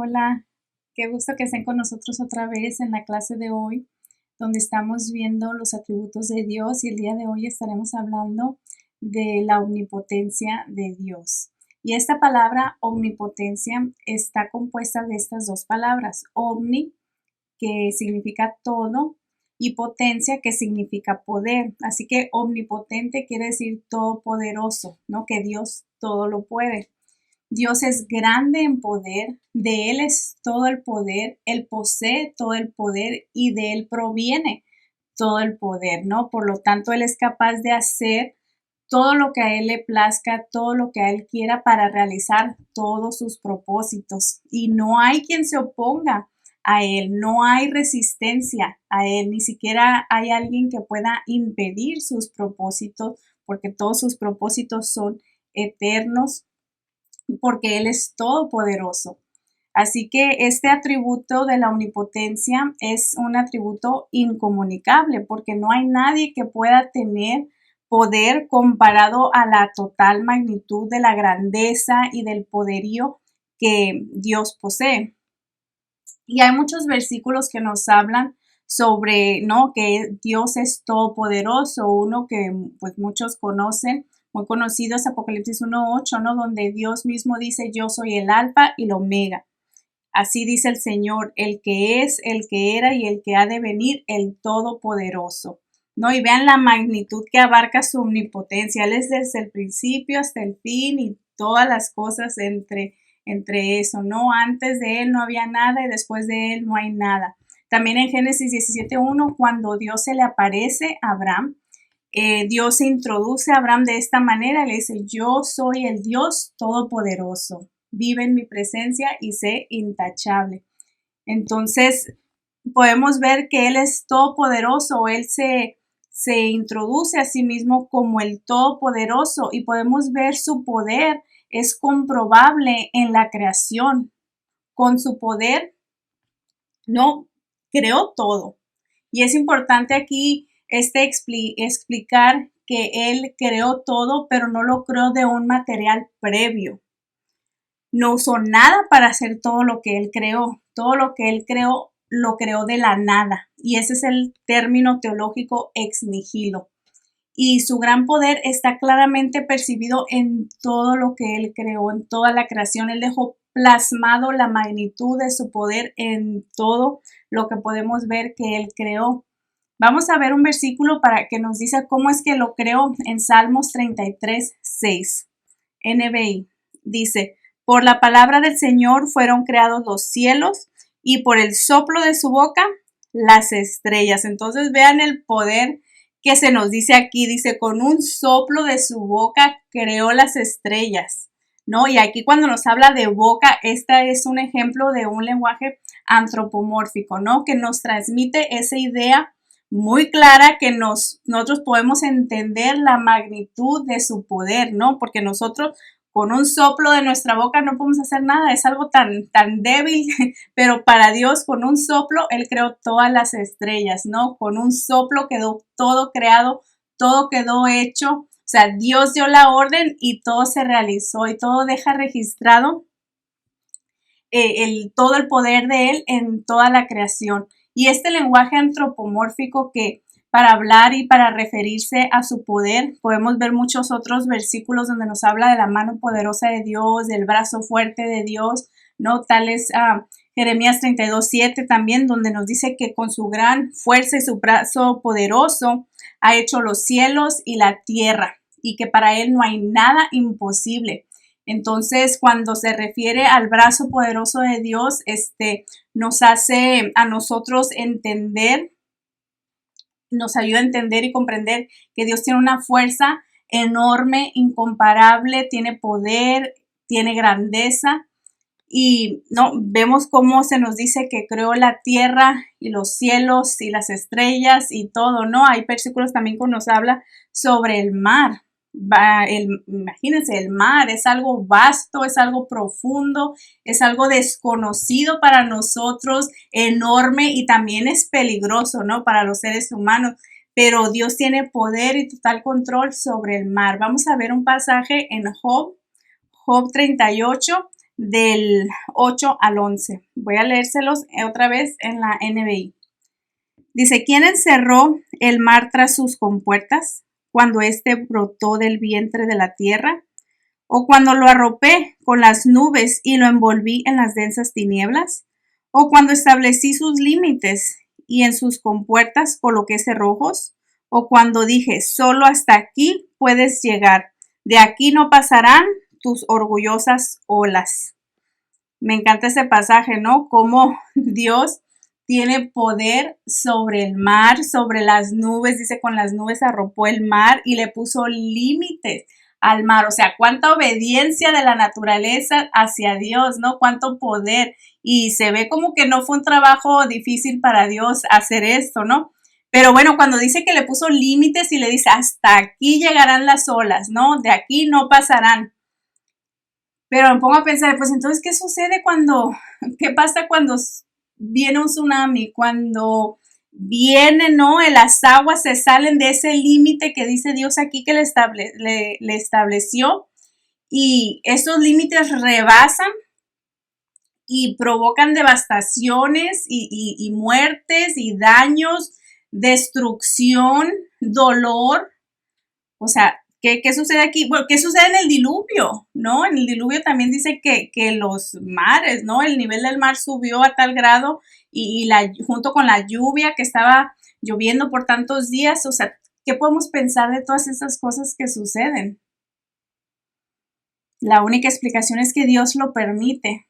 Hola, qué gusto que estén con nosotros otra vez en la clase de hoy, donde estamos viendo los atributos de Dios y el día de hoy estaremos hablando de la omnipotencia de Dios. Y esta palabra omnipotencia está compuesta de estas dos palabras, omni, que significa todo, y potencia, que significa poder. Así que omnipotente quiere decir todopoderoso, ¿no? Que Dios todo lo puede. Dios es grande en poder, de Él es todo el poder, Él posee todo el poder y de Él proviene todo el poder, ¿no? Por lo tanto, Él es capaz de hacer todo lo que a Él le plazca, todo lo que a Él quiera para realizar todos sus propósitos. Y no hay quien se oponga a Él, no hay resistencia a Él, ni siquiera hay alguien que pueda impedir sus propósitos, porque todos sus propósitos son eternos porque Él es todopoderoso. Así que este atributo de la omnipotencia es un atributo incomunicable porque no hay nadie que pueda tener poder comparado a la total magnitud de la grandeza y del poderío que Dios posee. Y hay muchos versículos que nos hablan sobre, ¿no? Que Dios es todopoderoso, uno que pues muchos conocen, muy conocido es Apocalipsis 1:8, ¿no? Donde Dios mismo dice, yo soy el alfa y el omega. Así dice el Señor, el que es, el que era y el que ha de venir, el todopoderoso, ¿no? Y vean la magnitud que abarca su omnipotencia. Él es desde el principio hasta el fin y todas las cosas entre eso, ¿no? Antes de Él no había nada y después de Él no hay nada. También en Génesis 17:1, cuando Dios se le aparece a Abraham, Dios se introduce a Abraham de esta manera, le dice, yo soy el Dios todopoderoso, vive en mi presencia y sé intachable. Entonces, podemos ver que Él es todopoderoso, Él se introduce a sí mismo como el todopoderoso y podemos ver su poder, es comprobable en la creación. Con su poder, no creó todo. Y es importante aquí explicar que Él creó todo, pero no lo creó de un material previo. No usó nada para hacer todo lo que Él creó. Todo lo que Él creó, lo creó de la nada. Y ese es el término teológico ex nihilo. Y su gran poder está claramente percibido en todo lo que Él creó, en toda la creación. Él dejó plasmado la magnitud de su poder en todo lo que podemos ver que Él creó. Vamos a ver un versículo para que nos dice cómo es que lo creó en Salmos 33:6. NBI dice, por la palabra del Señor fueron creados los cielos y por el soplo de su boca las estrellas. Entonces vean el poder que se nos dice aquí, dice, con un soplo de su boca creó las estrellas, ¿no? Y aquí cuando nos habla de boca, esta es un ejemplo de un lenguaje antropomórfico, ¿no? Que nos transmite esa idea muy clara que nosotros podemos entender la magnitud de su poder, ¿no? Porque nosotros con un soplo de nuestra boca no podemos hacer nada, es algo tan débil, pero para Dios con un soplo Él creó todas las estrellas, ¿no? Con un soplo quedó todo creado, todo quedó hecho, o sea, Dios dio la orden y todo se realizó y todo deja registrado todo el poder de Él en toda la creación. Y este lenguaje antropomórfico que para hablar y para referirse a su poder, podemos ver muchos otros versículos donde nos habla de la mano poderosa de Dios, del brazo fuerte de Dios, ¿no? Tales Jeremías 32:7 también, donde nos dice que con su gran fuerza y su brazo poderoso ha hecho los cielos y la tierra y que para Él no hay nada imposible. Entonces, cuando se refiere al brazo poderoso de Dios, nos hace a nosotros entender, nos ayuda a entender y comprender que Dios tiene una fuerza enorme, incomparable, tiene poder, tiene grandeza. Y no vemos cómo se nos dice que creó la tierra y los cielos y las estrellas y todo, ¿no? Hay versículos también que nos habla sobre el mar. Imagínense, el mar es algo vasto, es algo profundo, es algo desconocido para nosotros, enorme y también es peligroso, ¿no? Para los seres humanos. Pero Dios tiene poder y total control sobre el mar. Vamos a ver un pasaje en Job 38, del 8 al 11. Voy a leérselos otra vez en la NBI. Dice, ¿quién encerró el mar tras sus compuertas cuando éste brotó del vientre de la tierra? ¿O cuando lo arropé con las nubes y lo envolví en las densas tinieblas? ¿O cuando establecí sus límites y en sus compuertas coloqué cerrojos? ¿O cuando dije, solo hasta aquí puedes llegar, de aquí no pasarán tus orgullosas olas? Me encanta ese pasaje, ¿no? Cómo Dios tiene poder sobre el mar, sobre las nubes. Dice, con las nubes arropó el mar y le puso límites al mar. O sea, cuánta obediencia de la naturaleza hacia Dios, ¿no? Cuánto poder. Y se ve como que no fue un trabajo difícil para Dios hacer esto, ¿no? Pero bueno, cuando dice que le puso límites y le dice, hasta aquí llegarán las olas, ¿no? De aquí no pasarán. Pero me pongo a pensar, pues entonces, ¿qué sucede qué pasa cuando viene un tsunami? Cuando viene, ¿no? Las aguas se salen de ese límite que dice Dios aquí que le estableció, y esos límites rebasan y provocan devastaciones y muertes y daños, destrucción, dolor. O sea, ¿qué sucede aquí? Bueno, ¿qué sucede en el diluvio? ¿No? En el diluvio también dice que los mares, ¿no? El nivel del mar subió a tal grado junto con la lluvia que estaba lloviendo por tantos días. O sea, ¿qué podemos pensar de todas esas cosas que suceden? La única explicación es que Dios lo permite.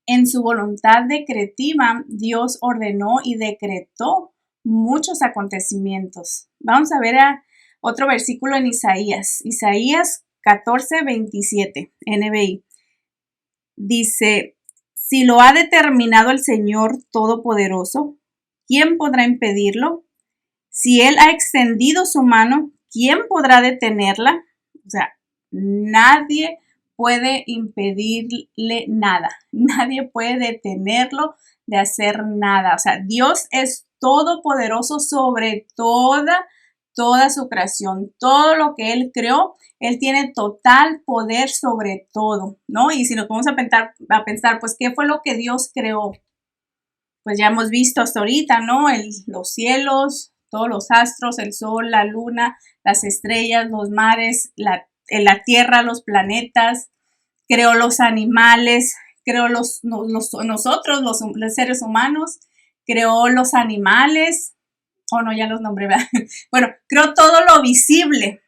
En su voluntad decretiva, Dios ordenó y decretó muchos acontecimientos. Vamos a ver otro versículo en Isaías 14:27, NBI. Dice, si lo ha determinado el Señor Todopoderoso, ¿quién podrá impedirlo? Si Él ha extendido su mano, ¿quién podrá detenerla? O sea, nadie puede impedirle nada. Nadie puede detenerlo de hacer nada. O sea, Dios es todopoderoso sobre toda su creación. Todo lo que Él creó, Él tiene total poder sobre todo, ¿no? Y si nos vamos a pensar, pues, ¿qué fue lo que Dios creó? Pues ya hemos visto hasta ahorita, ¿no? Los cielos, todos los astros, el sol, la luna, las estrellas, los mares, la tierra, los planetas, creó los animales, creó nosotros, los seres humanos, creó los animales, no, ya los nombré, ¿verdad? Bueno, creó todo lo visible,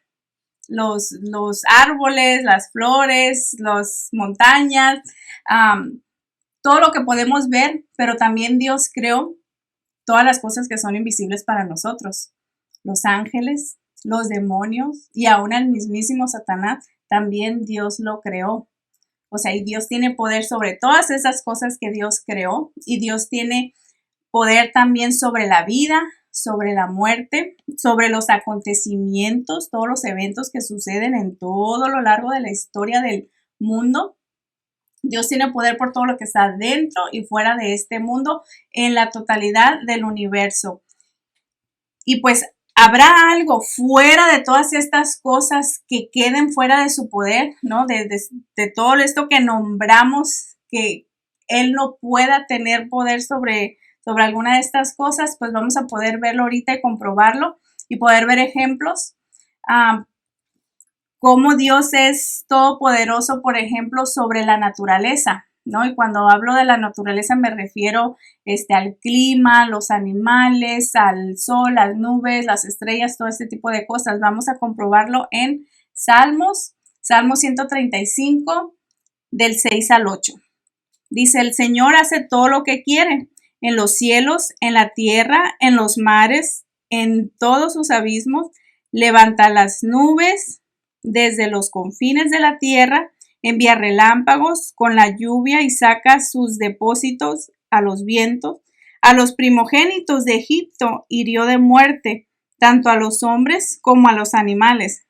los árboles, las flores, las montañas, todo lo que podemos ver, pero también Dios creó todas las cosas que son invisibles para nosotros. Los ángeles, los demonios y aún el mismísimo Satanás, también Dios lo creó. O sea, y Dios tiene poder sobre todas esas cosas que Dios creó, y Dios tiene poder también sobre la vida, sobre la muerte, sobre los acontecimientos, todos los eventos que suceden en todo lo largo de la historia del mundo. Dios tiene poder por todo lo que está dentro y fuera de este mundo, en la totalidad del universo. Y pues habrá algo fuera de todas estas cosas que queden fuera de su poder, ¿no? De todo esto que nombramos, que Él no pueda tener poder sobre alguna de estas cosas, pues vamos a poder verlo ahorita y comprobarlo y poder ver ejemplos. Cómo Dios es todopoderoso, por ejemplo, sobre la naturaleza, ¿no? Y cuando hablo de la naturaleza me refiero al clima, los animales, al sol, las nubes, las estrellas, todo este tipo de cosas. Vamos a comprobarlo en Salmo 135, del 6 al 8. Dice, el Señor hace todo lo que quiere, en los cielos, en la tierra, en los mares, en todos sus abismos, levanta las nubes desde los confines de la tierra, envía relámpagos con la lluvia y saca sus depósitos a los vientos. A los primogénitos de Egipto hirió de muerte, tanto a los hombres como a los animales.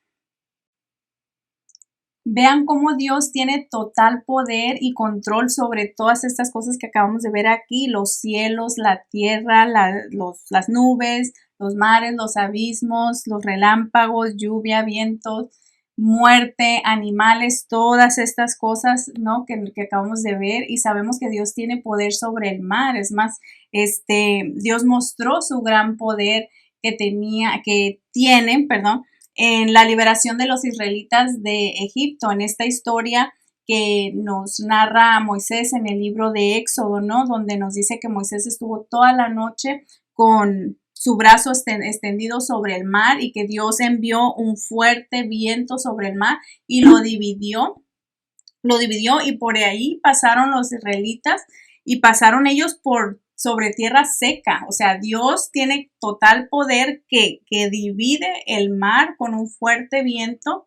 Vean cómo Dios tiene total poder y control sobre todas estas cosas que acabamos de ver aquí, los cielos, la tierra, las nubes, los mares, los abismos, los relámpagos, lluvia, vientos. muerte, animales, todas estas cosas, ¿no? Que acabamos de ver, y sabemos que Dios tiene poder sobre el mar. Es más, Dios mostró su gran poder que tienen, perdón, en la liberación de los israelitas de Egipto, en esta historia que nos narra Moisés en el libro de Éxodo, ¿no? Donde nos dice que Moisés estuvo toda la noche con su brazo extendido sobre el mar y que Dios envió un fuerte viento sobre el mar y lo dividió y por ahí pasaron los israelitas y pasaron ellos sobre tierra seca. O sea, Dios tiene total poder que divide el mar con un fuerte viento.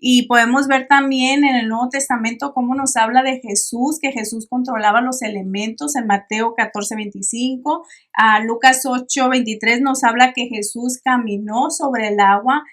Y podemos ver también en el Nuevo Testamento cómo nos habla de Jesús, que Jesús controlaba los elementos en Mateo 14:25. A Lucas 8:23 nos habla que Jesús caminó sobre el agua.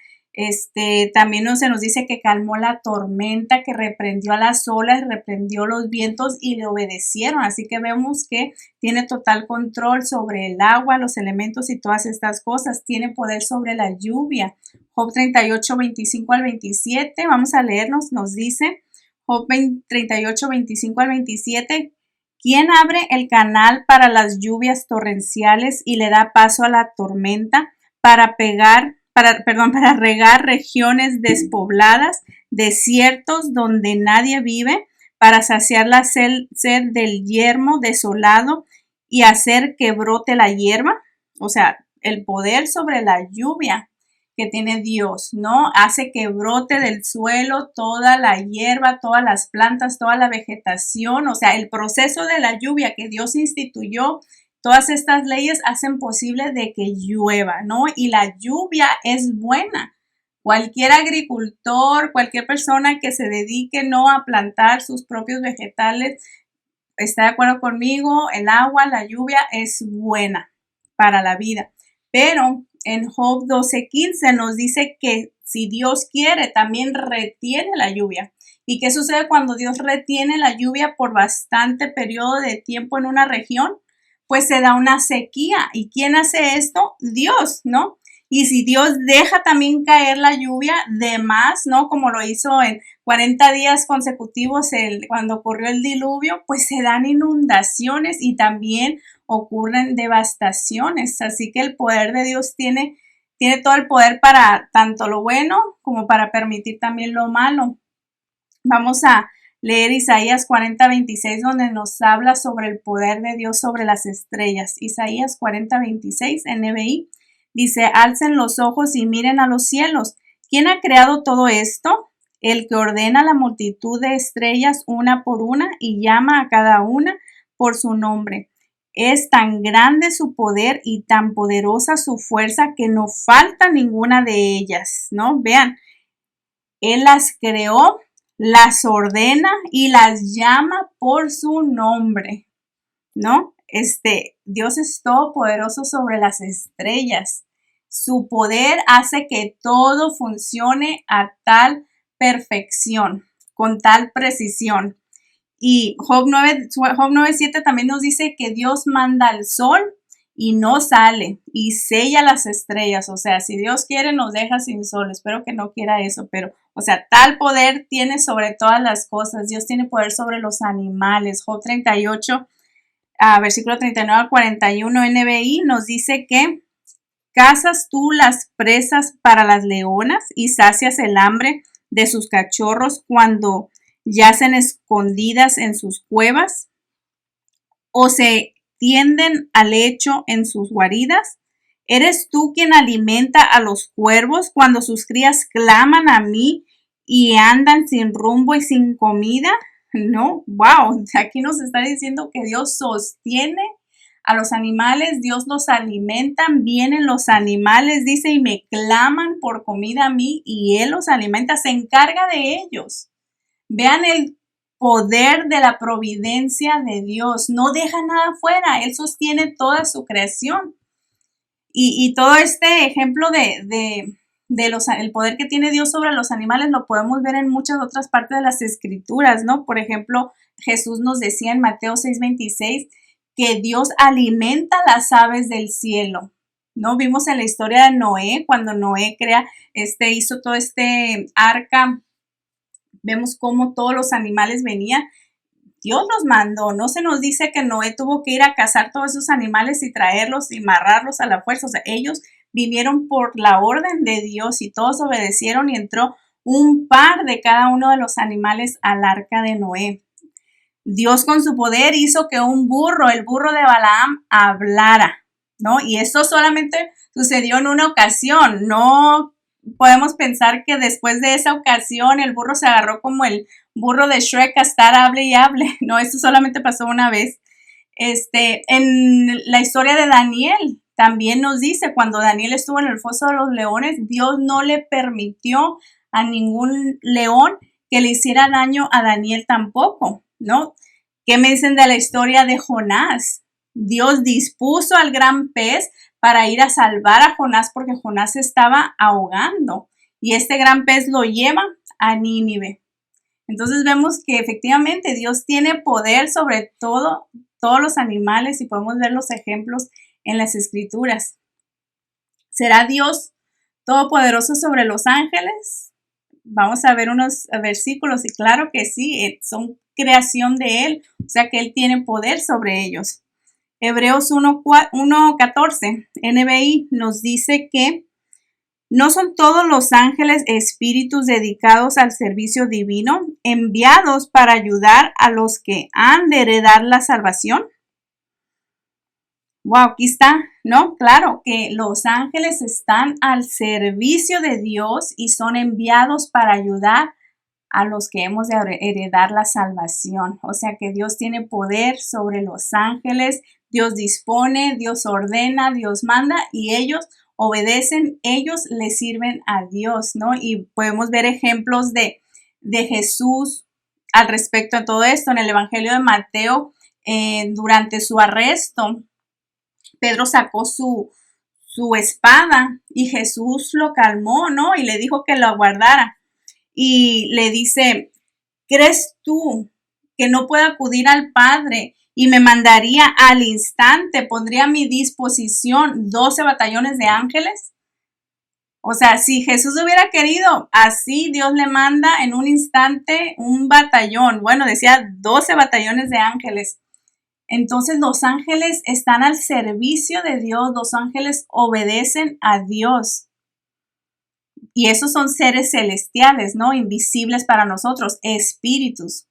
También se nos dice que calmó la tormenta, que reprendió a las olas, reprendió los vientos y le obedecieron. Así que vemos que tiene total control sobre el agua, los elementos y todas estas cosas. Tiene poder sobre la lluvia. Job 38:25-27. Vamos a leernos. Nos dice Job 38:25-27. ¿Quién abre el canal para las lluvias torrenciales y le da paso a la tormenta para regar regiones despobladas, desiertos donde nadie vive, para saciar la sed del yermo desolado y hacer que brote la hierba? O sea, el poder sobre la lluvia que tiene Dios, ¿no? Hace que brote del suelo toda la hierba, todas las plantas, toda la vegetación. O sea, el proceso de la lluvia que Dios instituyó, todas estas leyes hacen posible de que llueva, ¿no? Y la lluvia es buena. Cualquier agricultor, cualquier persona que se dedique, ¿no?, a plantar sus propios vegetales, está de acuerdo conmigo. El agua, la lluvia es buena para la vida. Pero en Job 12:15 nos dice que si Dios quiere, también retiene la lluvia. ¿Y qué sucede cuando Dios retiene la lluvia por bastante periodo de tiempo en una región? Pues se da una sequía. ¿Y quién hace esto? Dios, ¿no? Y si Dios deja también caer la lluvia de más, ¿no? Como lo hizo en 40 días consecutivos cuando ocurrió el diluvio, pues se dan inundaciones y también ocurren devastaciones. Así que el poder de Dios tiene todo el poder para tanto lo bueno como para permitir también lo malo. Vamos a leer Isaías 40:26, donde nos habla sobre el poder de Dios sobre las estrellas. Isaías 40:26, NBI, dice: alcen los ojos y miren a los cielos. ¿Quién ha creado todo esto? El que ordena la multitud de estrellas una por una y llama a cada una por su nombre. Es tan grande su poder y tan poderosa su fuerza que no falta ninguna de ellas, ¿no? Vean, Él las creó, las ordena y las llama por su nombre, ¿no? Dios es todopoderoso sobre las estrellas. Su poder hace que todo funcione a tal perfección, con tal precisión. Y Job 9:7 también nos dice que Dios manda el sol y no sale y sella las estrellas. O sea, si Dios quiere nos deja sin sol. Espero que no quiera eso, pero, o sea, tal poder tiene sobre todas las cosas. Dios tiene poder sobre los animales. Job 38, versículo 39-41 NBI nos dice que cazas tú las presas para las leonas y sacias el hambre de sus cachorros cuando yacen escondidas en sus cuevas o se tienden al lecho en sus guaridas. ¿Eres tú quien alimenta a los cuervos cuando sus crías claman a mí y andan sin rumbo y sin comida? No, wow, aquí nos está diciendo que Dios sostiene a los animales, Dios los alimenta, vienen los animales, dice, y me claman por comida a mí y Él los alimenta, se encarga de ellos. Vean el poder de la providencia de Dios, no deja nada fuera, Él sostiene toda su creación. Y todo este ejemplo el poder que tiene Dios sobre los animales lo podemos ver en muchas otras partes de las escrituras, ¿no? Por ejemplo, Jesús nos decía en Mateo 6:26 que Dios alimenta las aves del cielo, ¿no? Vimos en la historia de Noé, cuando Noé hizo todo este arca, vemos cómo todos los animales venían. Dios los mandó, no se nos dice que Noé tuvo que ir a cazar todos esos animales y traerlos y amarrarlos a la fuerza. O sea, ellos vinieron por la orden de Dios y todos obedecieron y entró un par de cada uno de los animales al arca de Noé. Dios con su poder hizo que un burro, el burro de Balaam, hablara, ¿no? Y esto solamente sucedió en una ocasión. No podemos pensar que después de esa ocasión el burro se agarró como el burro de Shrek a estar hable y hable. No, esto solamente pasó una vez. En la historia de Daniel también nos dice, cuando Daniel estuvo en el foso de los leones, Dios no le permitió a ningún león que le hiciera daño a Daniel tampoco, ¿no? ¿Qué me dicen de la historia de Jonás? Dios dispuso al gran pez para ir a salvar a Jonás porque Jonás se estaba ahogando y este gran pez lo lleva a Nínive. Entonces vemos que efectivamente Dios tiene poder sobre todos los animales y podemos ver los ejemplos en las escrituras. ¿Será Dios todopoderoso sobre los ángeles? Vamos a ver unos versículos y claro que sí, son creación de Él, o sea que Él tiene poder sobre ellos. Hebreos 1:14, NBI nos dice que ¿no son todos los ángeles espíritus dedicados al servicio divino, enviados para ayudar a los que han de heredar la salvación? Wow, aquí está, ¿no? Claro que los ángeles están al servicio de Dios y son enviados para ayudar a los que hemos de heredar la salvación. O sea que Dios tiene poder sobre los ángeles, Dios dispone, Dios ordena, Dios manda y ellos obedecen, ellos le sirven a Dios, ¿no? Y podemos ver ejemplos de Jesús al respecto de todo esto. En el Evangelio de Mateo, durante su arresto, Pedro sacó su espada y Jesús lo calmó, ¿no? Y le dijo que lo guardara. Y le dice, ¿crees tú que no puedo acudir al Padre y me mandaría al instante, pondría a mi disposición 12 batallones de ángeles? O sea, si Jesús hubiera querido, así Dios le manda en un instante un batallón. Bueno, decía 12 batallones de ángeles. Entonces los ángeles están al servicio de Dios, los ángeles obedecen a Dios. Y esos son seres celestiales, ¿no? Invisibles para nosotros, espíritus.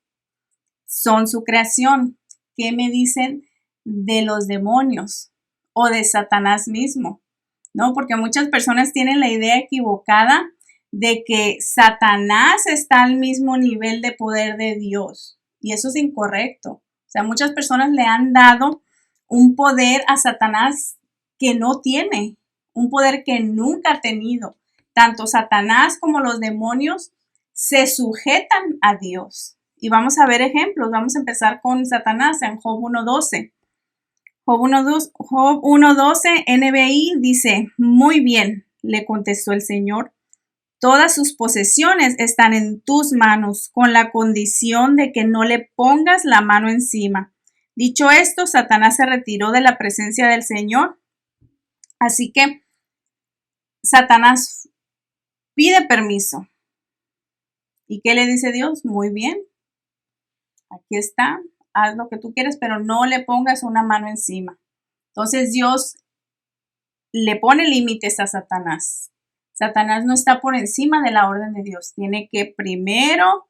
Son su creación. ¿Qué me dicen de los demonios o de Satanás mismo? ¿No? Porque muchas personas tienen la idea equivocada de que Satanás está al mismo nivel de poder de Dios. Y eso es incorrecto. O sea, muchas personas le han dado un poder a Satanás que no tiene, un poder que nunca ha tenido. Tanto Satanás como los demonios se sujetan a Dios. Y vamos a ver ejemplos. Vamos a empezar con Satanás en Job 1:12. Job 1:12 NBI dice, muy bien, le contestó el Señor. Todas sus posesiones están en tus manos, con la condición de que no le pongas la mano encima. Dicho esto, Satanás se retiró de la presencia del Señor. Así que Satanás pide permiso. ¿Y qué le dice Dios? Muy bien, aquí está, haz lo que tú quieres, pero no le pongas una mano encima. Entonces Dios le pone límites a Satanás. Satanás no está por encima de la orden de Dios. Tiene que primero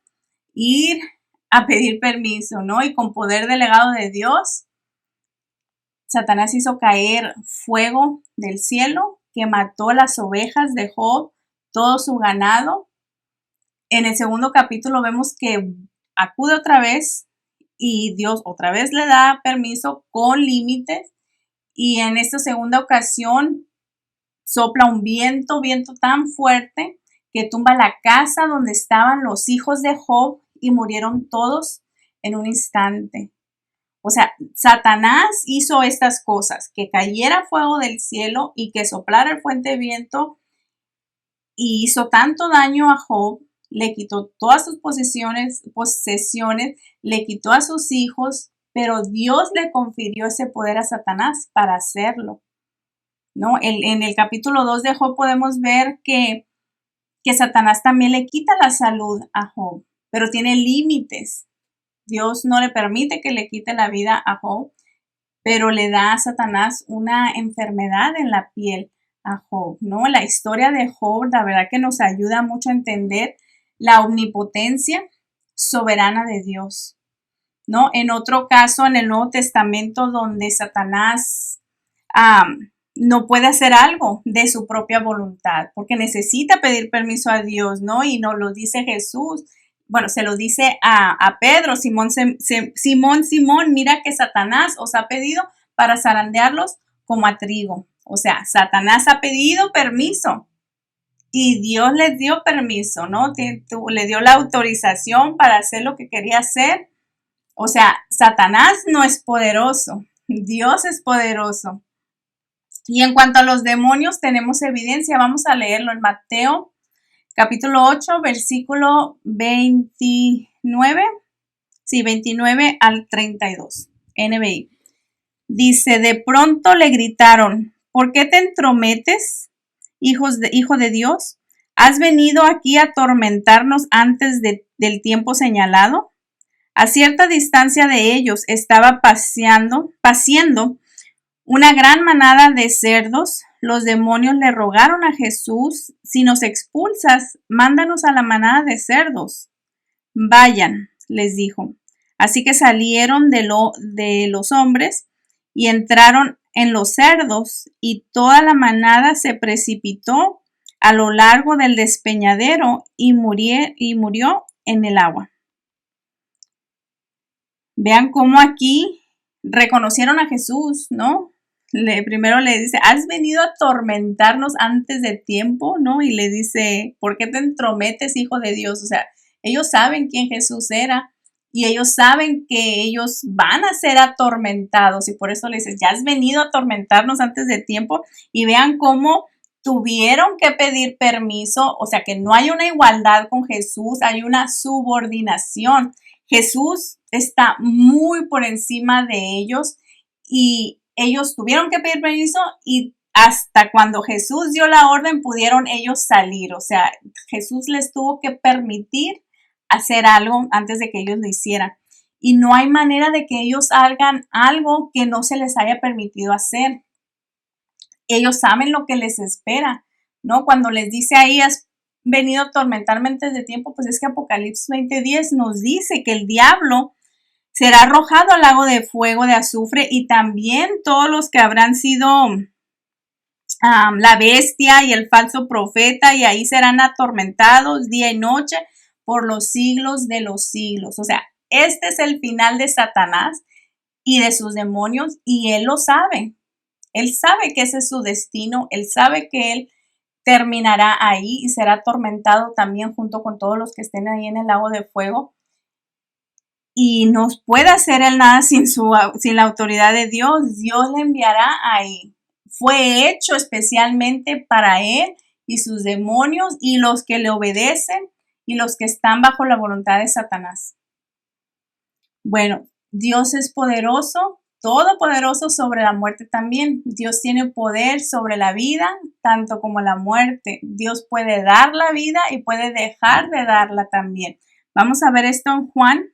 ir a pedir permiso, ¿no? Y con poder delegado de Dios, Satanás hizo caer fuego del cielo que mató las ovejas de Job, todo su ganado. En el segundo capítulo vemos que acude otra vez y Dios otra vez le da permiso con límites. Y en esta segunda ocasión sopla un viento tan fuerte que tumba la casa donde estaban los hijos de Job y murieron todos en un instante. O sea, Satanás hizo estas cosas, que cayera fuego del cielo y que soplara el fuerte viento y hizo tanto daño a Job, le quitó todas sus posesiones, le quitó a sus hijos, pero Dios le confirió ese poder a Satanás para hacerlo. ¿no? En el capítulo 2 de Job podemos ver que Satanás también le quita la salud a Job, pero tiene límites. Dios no le permite que le quite la vida a Job, pero le da a Satanás una enfermedad en la piel a Job, ¿no? La historia de Job, la verdad que nos ayuda mucho a entender la omnipotencia soberana de Dios, ¿no? En otro caso, en el Nuevo Testamento, donde Satanás no puede hacer algo de su propia voluntad, porque necesita pedir permiso a Dios, ¿no? Y nos lo dice Jesús. Bueno, se lo dice a Pedro, Simón, mira que Satanás os ha pedido para zarandearlos como a trigo. O sea, Satanás ha pedido permiso y Dios les dio permiso, ¿no? Le dio la autorización para hacer lo que quería hacer. O sea, Satanás no es poderoso, Dios es poderoso. Y en cuanto a los demonios, tenemos evidencia. Vamos a leerlo en Mateo, capítulo 8, versículo 29. Sí, 29 al 32. NBI. Dice, de pronto le gritaron, ¿por qué te entrometes, hijo de Dios? ¿Has venido aquí a atormentarnos antes del tiempo señalado? A cierta distancia de ellos estaba paciendo una gran manada de cerdos. Los demonios le rogaron a Jesús, si nos expulsas, mándanos a la manada de cerdos. Vayan, les dijo. Así que salieron de los hombres y entraron en los cerdos, y toda la manada se precipitó a lo largo del despeñadero y murió en el agua. Vean cómo aquí reconocieron a Jesús, ¿no? Primero le dice, ¿has venido a atormentarnos antes de tiempo? ¿No? Y le dice, ¿por qué te entrometes, hijo de Dios? O sea, ellos saben quién Jesús era y ellos saben que ellos van a ser atormentados y por eso le dices, ya has venido a atormentarnos antes de tiempo. Y vean cómo tuvieron que pedir permiso, o sea, que no hay una igualdad con Jesús, hay una subordinación. Jesús está muy por encima de ellos y ellos tuvieron que pedir permiso y hasta cuando Jesús dio la orden pudieron ellos salir. O sea, Jesús les tuvo que permitir hacer algo antes de que ellos lo hicieran. Y no hay manera de que ellos hagan algo que no se les haya permitido hacer. Ellos saben lo que les espera, ¿no? Cuando les dice ahí, has venido a atormentarme antes de tiempo, pues es que Apocalipsis 20:10 nos dice que el diablo será arrojado al lago de fuego de azufre y también todos los que habrán sido la bestia y el falso profeta, y ahí serán atormentados día y noche por los siglos de los siglos. O sea, este es el final de Satanás y de sus demonios y él lo sabe. Él sabe que ese es su destino, él sabe que él terminará ahí y será atormentado también junto con todos los que estén ahí en el lago de fuego. Y no puede hacer él nada sin la autoridad de Dios. Dios le enviará ahí. Fue hecho especialmente para él y sus demonios y los que le obedecen y los que están bajo la voluntad de Satanás. Bueno, Dios es poderoso, todopoderoso sobre la muerte también. Dios tiene poder sobre la vida, tanto como la muerte. Dios puede dar la vida y puede dejar de darla también. Vamos a ver esto en Juan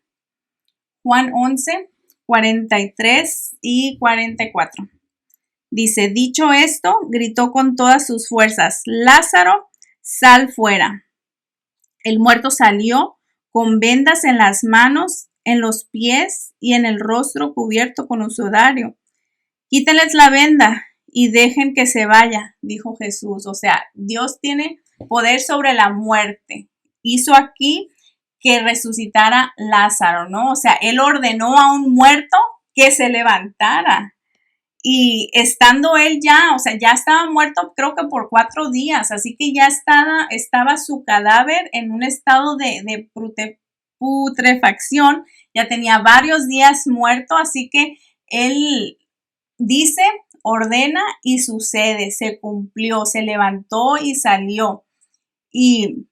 11, 43 y 44. Dice, dicho esto, gritó con todas sus fuerzas, Lázaro, sal fuera. El muerto salió con vendas en las manos, en los pies y en el rostro cubierto con un sudario. Quítenles la venda y dejen que se vaya, dijo Jesús. O sea, Dios tiene poder sobre la muerte. Hizo aquí que resucitara Lázaro, ¿no? O sea, él ordenó a un muerto que se levantara. Y estando él ya, o sea, ya estaba muerto creo que por 4 días, así que ya estaba su cadáver en un estado de putrefacción, ya tenía varios días muerto, así que él dice, ordena y sucede, se cumplió, se levantó y salió. Y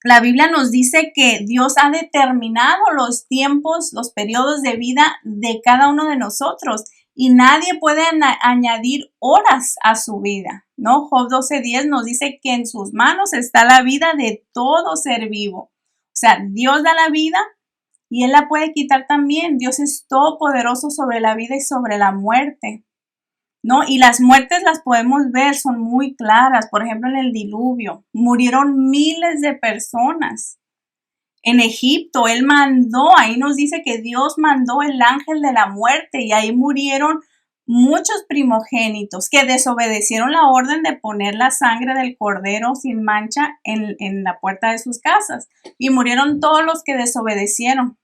la Biblia nos dice que Dios ha determinado los tiempos, los periodos de vida de cada uno de nosotros. y nadie puede añadir horas a su vida, ¿no? Job 12:10 nos dice que en sus manos está la vida de todo ser vivo. O sea, Dios da la vida y Él la puede quitar también. Dios es todopoderoso sobre la vida y sobre la muerte, ¿no? Y las muertes las podemos ver, son muy claras. Por ejemplo, en el diluvio, murieron miles de personas. En Egipto, Él mandó, ahí nos dice que Dios mandó el ángel de la muerte y ahí murieron muchos primogénitos que desobedecieron la orden de poner la sangre del cordero sin mancha en la puerta de sus casas. Y murieron todos los que desobedecieron.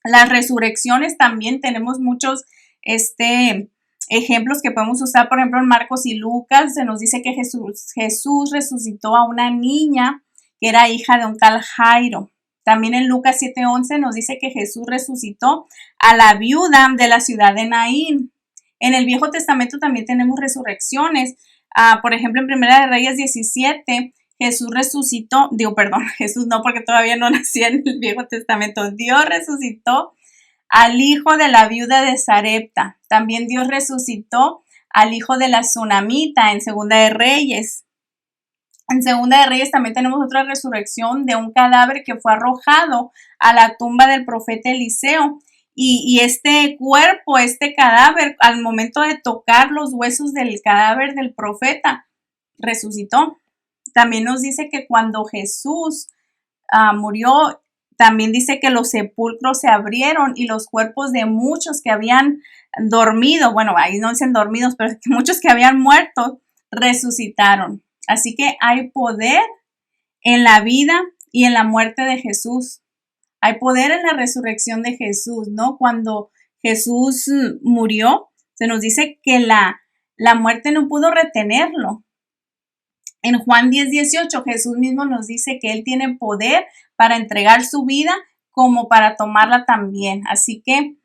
Las resurrecciones también tenemos muchos ejemplos que podemos usar. Por ejemplo, en Marcos y Lucas se nos dice que Jesús resucitó a una niña que era hija de un tal Jairo. También en Lucas 7:11 nos dice que Jesús resucitó a la viuda de la ciudad de Naín. En el Viejo Testamento también tenemos resurrecciones. Por ejemplo, en Primera de Reyes 17, Jesús resucitó, Jesús no, porque todavía no nacía en el Viejo Testamento. Dios resucitó al hijo de la viuda de Sarepta. También Dios resucitó al hijo de la Sunamita en Segunda de Reyes. En Segunda de Reyes también tenemos otra resurrección de un cadáver que fue arrojado a la tumba del profeta Eliseo. Y este cuerpo, este cadáver, al momento de tocar los huesos del cadáver del profeta, resucitó. También nos dice que cuando Jesús murió, también dice que los sepulcros se abrieron y los cuerpos de muchos que habían dormido, bueno, ahí no dicen dormidos, pero muchos que habían muerto, resucitaron. Así que hay poder en la vida y en la muerte de Jesús. Hay poder en la resurrección de Jesús, ¿no? Cuando Jesús murió, se nos dice que la muerte no pudo retenerlo. En Juan 10:18, Jesús mismo nos dice que Él tiene poder para entregar su vida como para tomarla también. Así que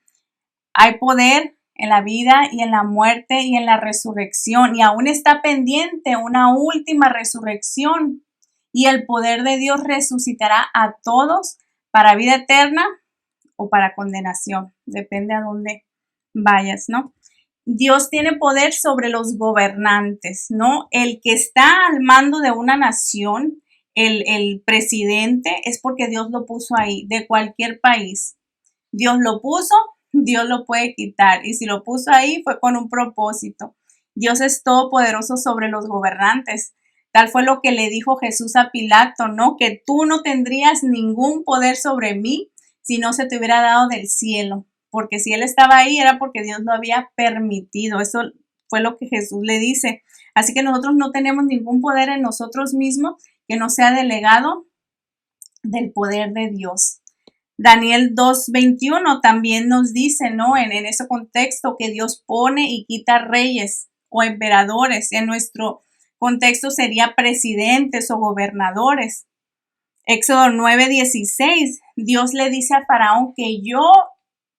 hay poder en la vida y en la muerte y en la resurrección. Y aún está pendiente una última resurrección. Y el poder de Dios resucitará a todos para vida eterna o para condenación. Depende a dónde vayas, ¿no? Dios tiene poder sobre los gobernantes, ¿no? El que está al mando de una nación, el presidente, es porque Dios lo puso ahí, de cualquier país. Dios lo puso, Dios lo puede quitar. Y si lo puso ahí fue con un propósito. Dios es todopoderoso sobre los gobernantes. Tal fue lo que le dijo Jesús a Pilato, ¿no? Que tú no tendrías ningún poder sobre mí si no se te hubiera dado del cielo. Porque si Él estaba ahí era porque Dios lo había permitido. Eso fue lo que Jesús le dice. Así que nosotros no tenemos ningún poder en nosotros mismos que no sea delegado del poder de Dios. Daniel 2:21 también nos dice, ¿no? En ese contexto que Dios pone y quita reyes o emperadores. En nuestro contexto sería presidentes o gobernadores. Éxodo 9:16, Dios le dice a Faraón que yo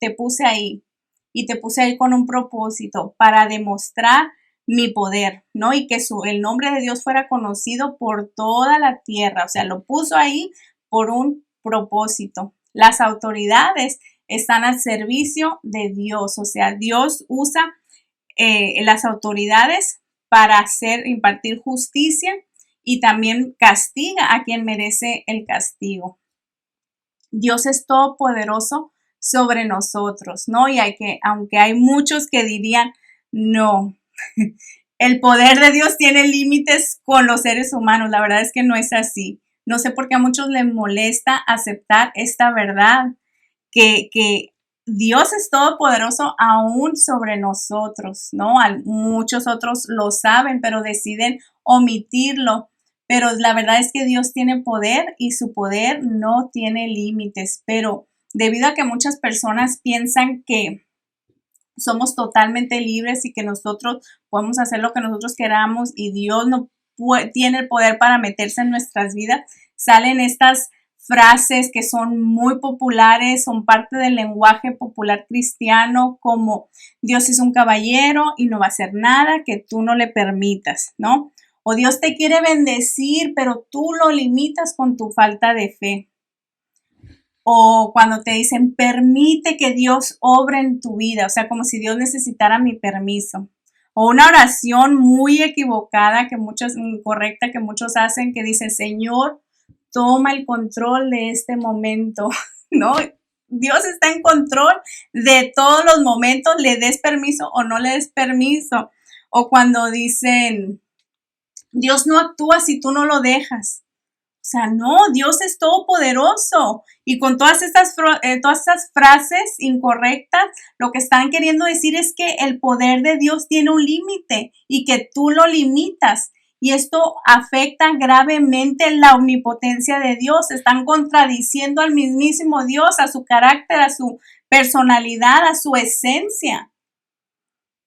te puse ahí y te puse ahí con un propósito para demostrar mi poder, ¿no? Y que el nombre de Dios fuera conocido por toda la tierra. O sea, lo puso ahí por un propósito. Las autoridades están al servicio de Dios. O sea, Dios usa las autoridades para impartir justicia y también castiga a quien merece el castigo. Dios es todopoderoso sobre nosotros, ¿no? Y aunque hay muchos que dirían, no, el poder de Dios tiene límites con los seres humanos. La verdad es que no es así. No sé por qué a muchos les molesta aceptar esta verdad, que Dios es todopoderoso aún sobre nosotros, ¿no? Muchos otros lo saben, pero deciden omitirlo. Pero la verdad es que Dios tiene poder y su poder no tiene límites. Pero debido a que muchas personas piensan que somos totalmente libres y que nosotros podemos hacer lo que nosotros queramos y Dios no tiene el poder para meterse en nuestras vidas, salen estas frases que son muy populares, son parte del lenguaje popular cristiano, como Dios es un caballero y no va a hacer nada que tú no le permitas, ¿no? O Dios te quiere bendecir, pero tú lo limitas con tu falta de fe. O cuando te dicen, permite que Dios obre en tu vida, o sea, como si Dios necesitara mi permiso. O una oración muy equivocada, incorrecta, que muchos hacen, que dice, Señor, toma el control de este momento, ¿no? Dios está en control de todos los momentos, le des permiso o no le des permiso. O cuando dicen, Dios no actúa si tú no lo dejas. O sea, no, Dios es todopoderoso. Y con todas estas frases incorrectas, lo que están queriendo decir es que el poder de Dios tiene un límite y que tú lo limitas. Y esto afecta gravemente la omnipotencia de Dios. Están contradiciendo al mismísimo Dios, a su carácter, a su personalidad, a su esencia.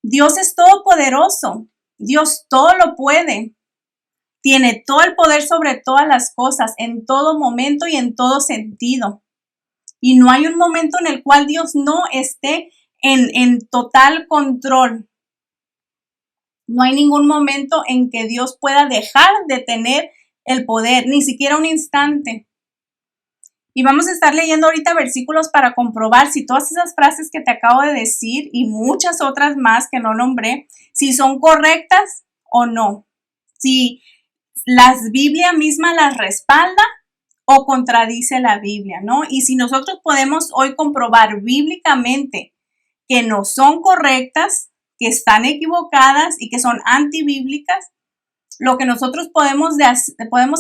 Dios es todopoderoso. Dios todo lo puede. Tiene todo el poder sobre todas las cosas, en todo momento y en todo sentido. Y no hay un momento en el cual Dios no esté en total control. No hay ningún momento en que Dios pueda dejar de tener el poder, ni siquiera un instante. Y vamos a estar leyendo ahorita versículos para comprobar si todas esas frases que te acabo de decir y muchas otras más que no nombré, si son correctas o no. Si la Biblia misma las respalda o contradice la Biblia, ¿no? Y si nosotros podemos hoy comprobar bíblicamente que no son correctas, que están equivocadas y que son antibíblicas, lo que nosotros podemos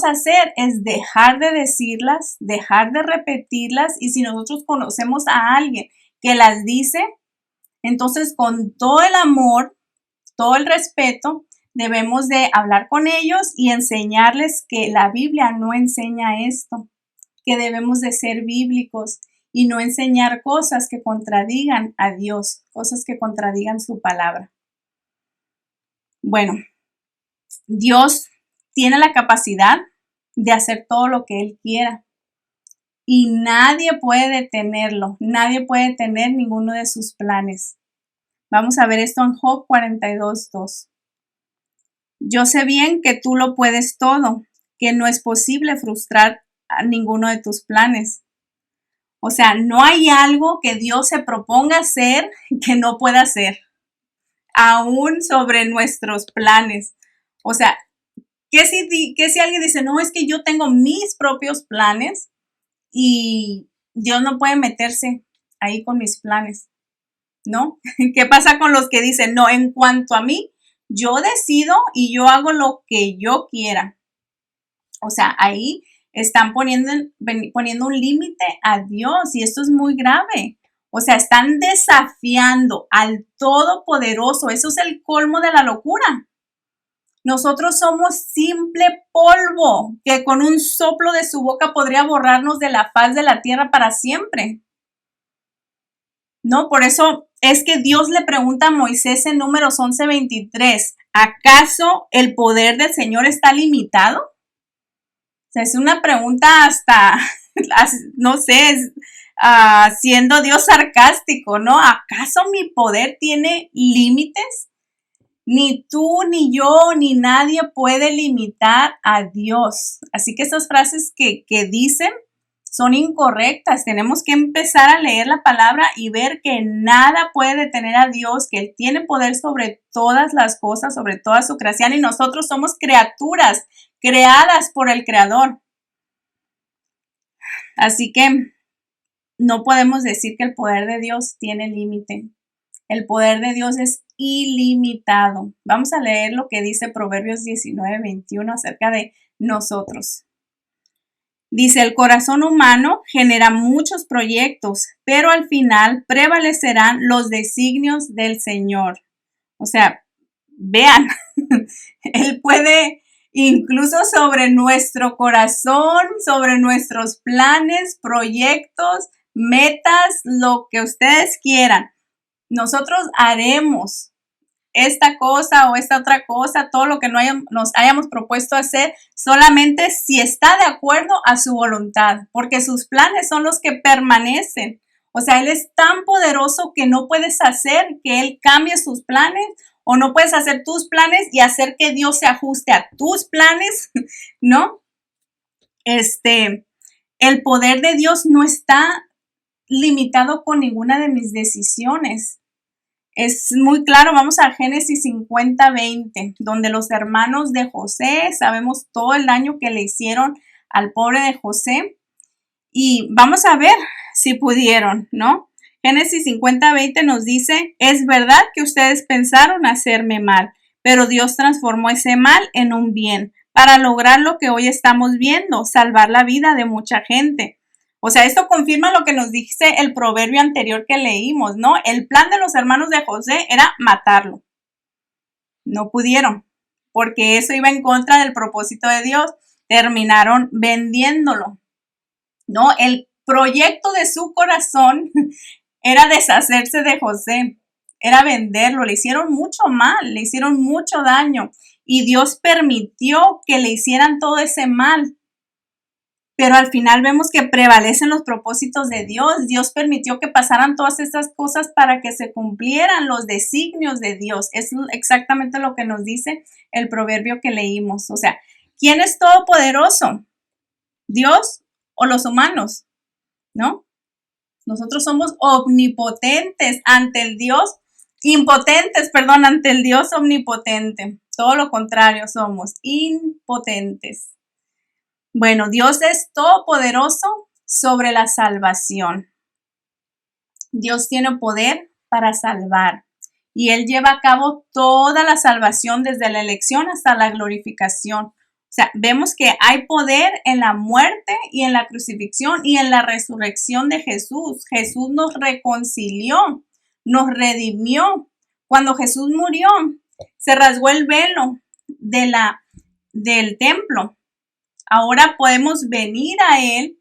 hacer es dejar de decirlas, dejar de repetirlas, y si nosotros conocemos a alguien que las dice, entonces con todo el amor, todo el respeto, debemos de hablar con ellos y enseñarles que la Biblia no enseña esto, que debemos de ser bíblicos y no enseñar cosas que contradigan a Dios, cosas que contradigan su palabra. Bueno, Dios tiene la capacidad de hacer todo lo que Él quiera y nadie puede detenerlo, nadie puede detener ninguno de sus planes. Vamos a ver esto en Job 42:2. Yo sé bien que tú lo puedes todo, que no es posible frustrar a ninguno de tus planes. O sea, no hay algo que Dios se proponga hacer que no pueda hacer, aún sobre nuestros planes. O sea, ¿qué si alguien dice, no, es que yo tengo mis propios planes y Dios no puede meterse ahí con mis planes, ¿no? ¿Qué pasa con los que dicen, no, en cuanto a mí, yo decido y yo hago lo que yo quiera? O sea, ahí están poniendo un límite a Dios y esto es muy grave. O sea, están desafiando al Todopoderoso. Eso es el colmo de la locura. Nosotros somos simple polvo que con un soplo de su boca podría borrarnos de la faz de la tierra para siempre. No, por eso es que Dios le pregunta a Moisés en Números 11:23, ¿acaso el poder del Señor está limitado? O sea, es una pregunta hasta, no sé, siendo Dios sarcástico, ¿no? ¿Acaso mi poder tiene límites? Ni tú, ni yo, ni nadie puede limitar a Dios. Así que esas frases que dicen son incorrectas. Tenemos que empezar a leer la palabra y ver que nada puede detener a Dios, que Él tiene poder sobre todas las cosas, sobre toda su creación, y nosotros somos criaturas creadas por el Creador. Así que no podemos decir que el poder de Dios tiene límite. El poder de Dios es ilimitado. Vamos a leer lo que dice Proverbios 19:21 acerca de nosotros. Dice, el corazón humano genera muchos proyectos, pero al final prevalecerán los designios del Señor. O sea, vean, Él puede incluso sobre nuestro corazón, sobre nuestros planes, proyectos, metas, lo que ustedes quieran. Nosotros haremos esta cosa o esta otra cosa, todo lo que nos hayamos propuesto hacer, solamente si está de acuerdo a su voluntad, porque sus planes son los que permanecen. O sea, Él es tan poderoso que no puedes hacer que Él cambie sus planes, o no puedes hacer tus planes y hacer que Dios se ajuste a tus planes, ¿no? el poder de Dios no está limitado con ninguna de mis decisiones. Es muy claro, vamos a Génesis 50:20, donde los hermanos de José, sabemos todo el daño que le hicieron al pobre de José, y vamos a ver si pudieron, ¿no? Génesis 50:20 nos dice, es verdad que ustedes pensaron hacerme mal, pero Dios transformó ese mal en un bien, para lograr lo que hoy estamos viendo, salvar la vida de mucha gente. O sea, esto confirma lo que nos dice el proverbio anterior que leímos, ¿no? El plan de los hermanos de José era matarlo. No pudieron, porque eso iba en contra del propósito de Dios. Terminaron vendiéndolo, ¿no? El proyecto de su corazón era deshacerse de José, era venderlo. Le hicieron mucho mal, le hicieron mucho daño, y Dios permitió que le hicieran todo ese mal. Pero al final vemos que prevalecen los propósitos de Dios. Dios permitió que pasaran todas estas cosas para que se cumplieran los designios de Dios. Es exactamente lo que nos dice el proverbio que leímos. O sea, ¿quién es todopoderoso? ¿Dios o los humanos? ¿No? Nosotros somos omnipotentes ante el Dios, ante el Dios omnipotente. Todo lo contrario, somos impotentes. Bueno, Dios es todopoderoso sobre la salvación. Dios tiene poder para salvar, y Él lleva a cabo toda la salvación desde la elección hasta la glorificación. O sea, vemos que hay poder en la muerte y en la crucifixión y en la resurrección de Jesús. Jesús nos reconcilió, nos redimió. Cuando Jesús murió, se rasgó el velo del templo. Ahora podemos venir a Él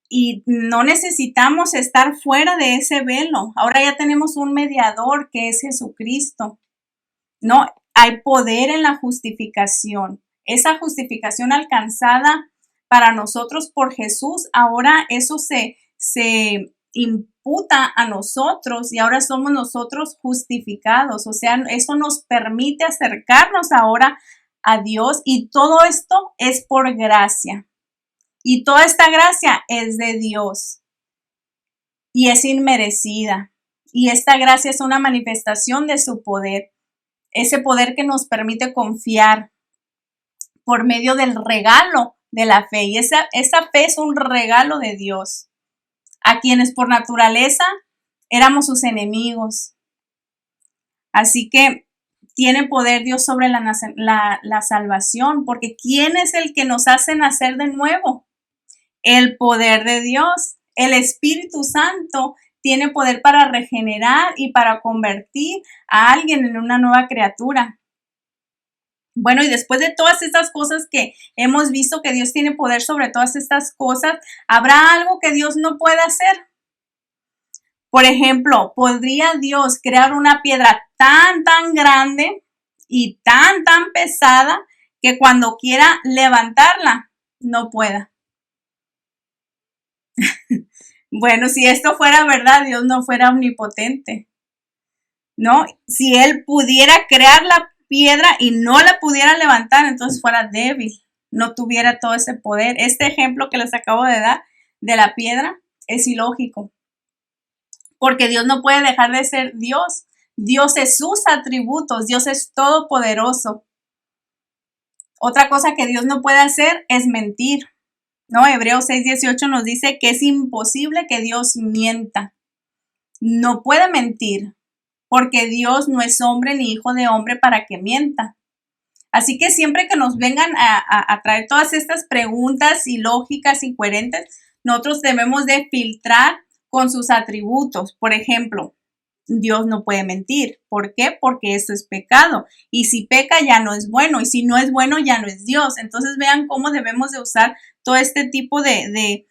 y no necesitamos estar fuera de ese velo. Ahora ya tenemos un mediador que es Jesucristo. No, hay poder en la justificación. Esa justificación alcanzada para nosotros por Jesús, ahora eso se imputa a nosotros y ahora somos nosotros justificados. O sea, eso nos permite acercarnos ahora a Dios, y todo esto es por gracia. Y toda esta gracia es de Dios y es inmerecida. Y esta gracia es una manifestación de su poder, ese poder que nos permite confiar por medio del regalo de la fe. Y esa fe es un regalo de Dios, a quienes por naturaleza éramos sus enemigos. Así que tiene poder Dios sobre la salvación, porque ¿quién es el que nos hace nacer de nuevo? El poder de Dios. El Espíritu Santo tiene poder para regenerar y para convertir a alguien en una nueva criatura. Bueno, y después de todas estas cosas que hemos visto que Dios tiene poder sobre todas estas cosas, ¿habrá algo que Dios no pueda hacer? Por ejemplo, ¿podría Dios crear una piedra tan grande y tan pesada que cuando quiera levantarla no pueda? Bueno, si esto fuera verdad, Dios no fuera omnipotente, ¿no? Si Él pudiera crear la piedra y no la pudiera levantar, entonces fuera débil, no tuviera todo ese poder. Este ejemplo que les acabo de dar de la piedra es ilógico, porque Dios no puede dejar de ser Dios. Dios es sus atributos, Dios es todopoderoso. Otra cosa que Dios no puede hacer es mentir, ¿no? Hebreos 6:18 nos dice que es imposible que Dios mienta. No puede mentir, porque Dios no es hombre ni hijo de hombre para que mienta. Así que siempre que nos vengan a traer todas estas preguntas ilógicas, incoherentes, nosotros debemos de filtrar con sus atributos. Por ejemplo, Dios no puede mentir. ¿Por qué? Porque eso es pecado. Y si peca ya no es bueno. Y si no es bueno ya no es Dios. Entonces vean cómo debemos de usar todo este tipo de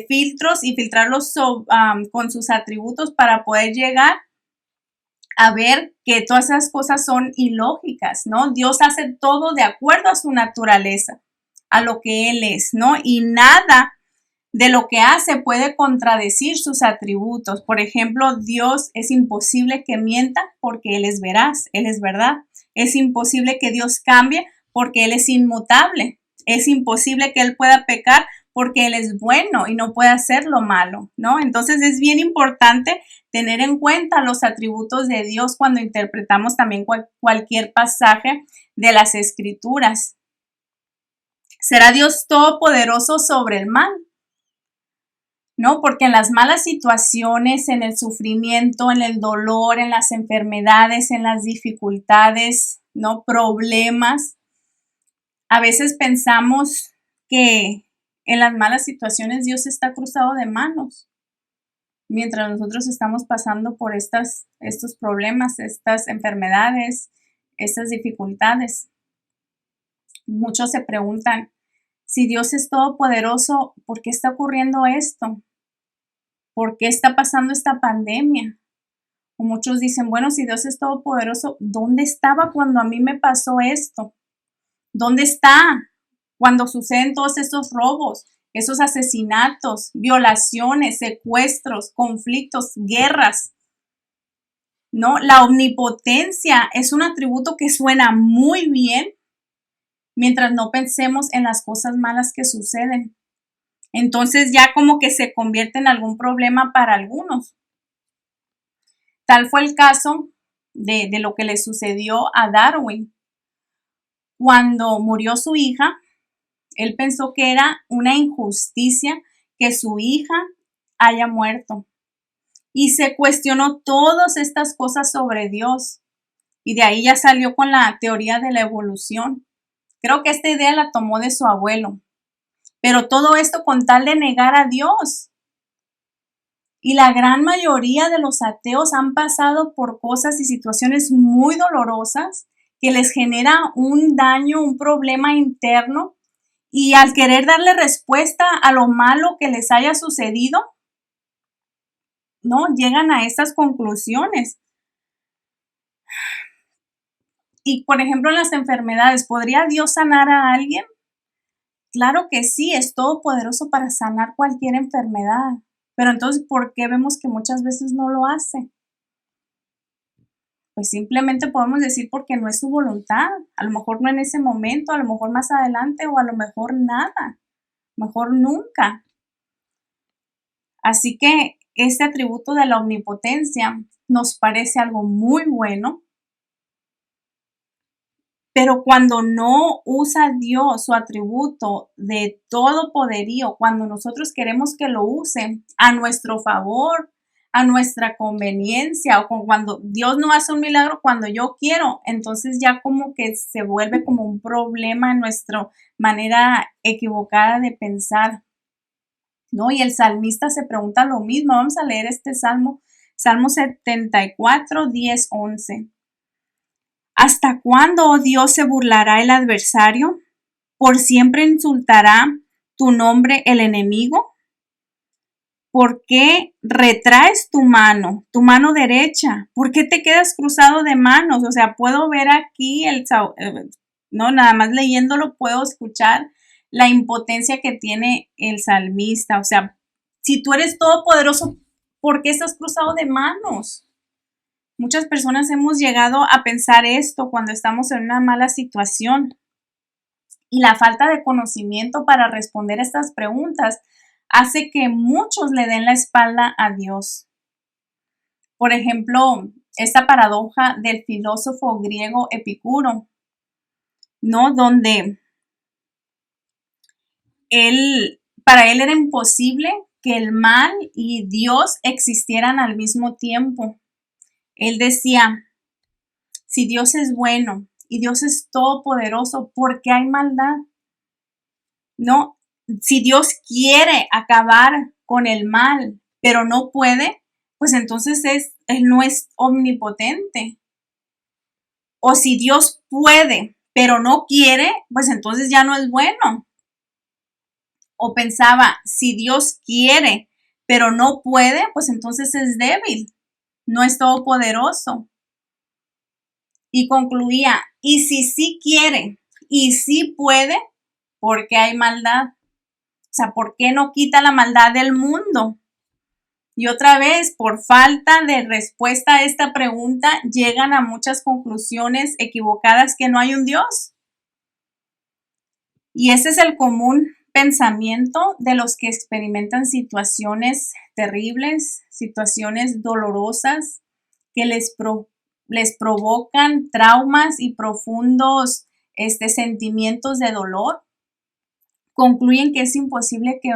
filtros y filtrarlos con sus atributos para poder llegar a ver que todas esas cosas son ilógicas, ¿no? Dios hace todo de acuerdo a su naturaleza, a lo que Él es, ¿no? Y nada de lo que hace puede contradecir sus atributos. Por ejemplo, Dios es imposible que mienta porque Él es veraz, Él es verdad. Es imposible que Dios cambie porque Él es inmutable. Es imposible que Él pueda pecar porque Él es bueno y no puede hacer lo malo, ¿no? Entonces es bien importante tener en cuenta los atributos de Dios cuando interpretamos también cualquier pasaje de las Escrituras. ¿Será Dios todopoderoso sobre el mal? ¿No? Porque en las malas situaciones, en el sufrimiento, en el dolor, en las enfermedades, en las dificultades, ¿no? Problemas, a veces pensamos que en las malas situaciones Dios está cruzado de manos, mientras nosotros estamos pasando por estos problemas, estas enfermedades, estas dificultades. Muchos se preguntan, si Dios es todopoderoso, ¿por qué está ocurriendo esto? ¿Por qué está pasando esta pandemia? O muchos dicen, bueno, si Dios es todopoderoso, ¿dónde estaba cuando a mí me pasó esto? ¿Dónde está cuando suceden todos esos robos, esos asesinatos, violaciones, secuestros, conflictos, guerras? ¿No? La omnipotencia es un atributo que suena muy bien mientras no pensemos en las cosas malas que suceden. Entonces ya como que se convierte en algún problema para algunos. Tal fue el caso de lo que le sucedió a Darwin. Cuando murió su hija, él pensó que era una injusticia que su hija haya muerto. Y se cuestionó todas estas cosas sobre Dios. Y de ahí ya salió con la teoría de la evolución. Creo que esta idea la tomó de su abuelo. Pero todo esto con tal de negar a Dios. Y la gran mayoría de los ateos han pasado por cosas y situaciones muy dolorosas que les genera un daño, un problema interno. Y al querer darle respuesta a lo malo que les haya sucedido, ¿no? Llegan a estas conclusiones. Y, por ejemplo, en las enfermedades, ¿podría Dios sanar a alguien? Claro que sí, es todopoderoso para sanar cualquier enfermedad. Pero entonces, ¿por qué vemos que muchas veces no lo hace? Pues simplemente podemos decir porque no es su voluntad. A lo mejor no en ese momento, a lo mejor más adelante o a lo mejor nada. Mejor nunca. Así que este atributo de la omnipotencia nos parece algo muy bueno. Pero cuando no usa Dios su atributo de todo poderío, cuando nosotros queremos que lo use a nuestro favor, a nuestra conveniencia, o cuando Dios no hace un milagro cuando yo quiero, entonces ya como que se vuelve como un problema en nuestra manera equivocada de pensar, ¿no? Y el salmista se pregunta lo mismo. Vamos a leer este salmo, Salmo 74, 10, 11. ¿Hasta cuándo, oh Dios, se burlará el adversario? ¿Por siempre insultará tu nombre el enemigo? ¿Por qué retraes tu mano derecha? ¿Por qué te quedas cruzado de manos? O sea, puedo ver aquí no, nada más leyéndolo puedo escuchar la impotencia que tiene el salmista. O sea, si tú eres todopoderoso, ¿por qué estás cruzado de manos? Muchas personas hemos llegado a pensar esto cuando estamos en una mala situación, y la falta de conocimiento para responder estas preguntas hace que muchos le den la espalda a Dios. Por ejemplo, esta paradoja del filósofo griego Epicuro, ¿no? Donde para él era imposible que el mal y Dios existieran al mismo tiempo. Él decía, si Dios es bueno y Dios es todopoderoso, ¿por qué hay maldad? No, si Dios quiere acabar con el mal, pero no puede, pues entonces Él no es omnipotente. O si Dios puede, pero no quiere, pues entonces ya no es bueno. O pensaba, si Dios quiere, pero no puede, pues entonces es débil, no es todopoderoso. Y concluía, y si sí quiere y sí puede, ¿por qué hay maldad? O sea, ¿por qué no quita la maldad del mundo? Y otra vez, por falta de respuesta a esta pregunta, llegan a muchas conclusiones equivocadas que no hay un Dios. Y ese es el común pensamiento de los que experimentan situaciones terribles, situaciones dolorosas que les provocan traumas y profundos sentimientos de dolor. Concluyen que es imposible que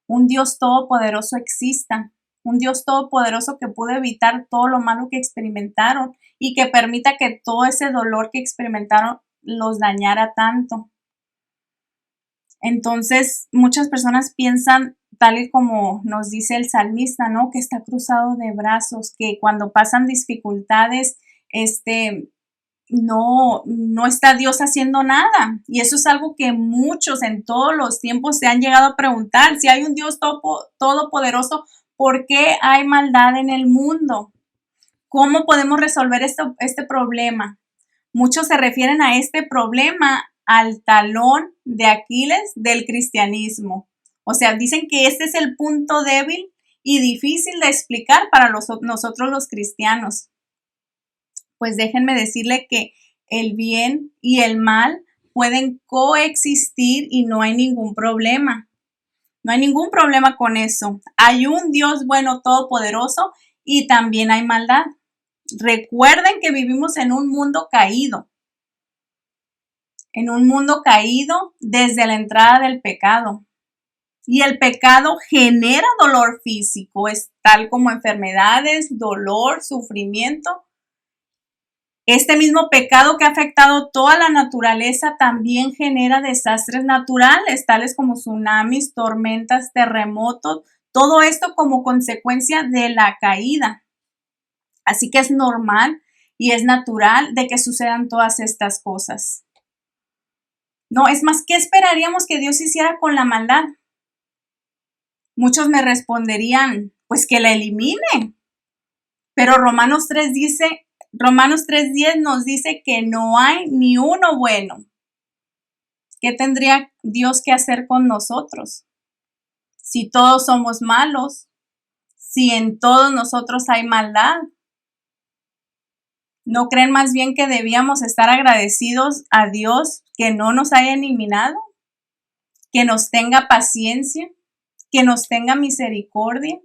un Dios todopoderoso exista, un Dios todopoderoso que pudo evitar todo lo malo que experimentaron y que permita que todo ese dolor que experimentaron los dañara tanto. Entonces, muchas personas piensan, tal y como nos dice el salmista, ¿no? Que está cruzado de brazos, que cuando pasan dificultades, no está Dios haciendo nada. Y eso es algo que muchos en todos los tiempos se han llegado a preguntar. Si hay un Dios todopoderoso, ¿por qué hay maldad en el mundo? ¿Cómo podemos resolver este problema? Muchos se refieren a este problema al talón de Aquiles del cristianismo. O sea, dicen que este es el punto débil y difícil de explicar para nosotros los cristianos. Pues déjenme decirle que el bien y el mal pueden coexistir y no hay ningún problema. No hay ningún problema con eso. Hay un Dios bueno, todopoderoso, y también hay maldad. Recuerden que vivimos en un mundo caído. En un mundo caído desde la entrada del pecado. Y el pecado genera dolor físico, es tal como enfermedades, dolor, sufrimiento. Este mismo pecado que ha afectado toda la naturaleza también genera desastres naturales, tales como tsunamis, tormentas, terremotos, todo esto como consecuencia de la caída. Así que es normal y es natural de que sucedan todas estas cosas. No, es más, ¿qué esperaríamos que Dios hiciera con la maldad? Muchos me responderían, pues que la elimine. Pero Romanos 3:10 nos dice que no hay ni uno bueno. ¿Qué tendría Dios que hacer con nosotros? Si todos somos malos, si en todos nosotros hay maldad. ¿No creen más bien que debíamos estar agradecidos a Dios que no nos haya eliminado? Que nos tenga paciencia, que nos tenga misericordia.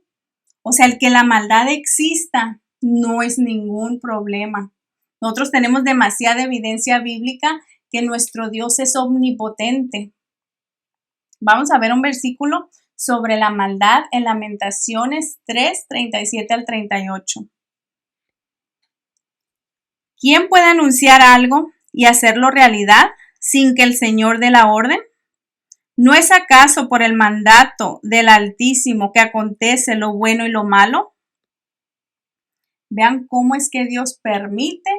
O sea, el que la maldad exista no es ningún problema. Nosotros tenemos demasiada evidencia bíblica que nuestro Dios es omnipotente. Vamos a ver un versículo sobre la maldad en Lamentaciones 3:37 al 38. ¿Quién puede anunciar algo y hacerlo realidad sin que el Señor dé la orden? ¿No es acaso por el mandato del Altísimo que acontece lo bueno y lo malo? Vean cómo es que Dios permite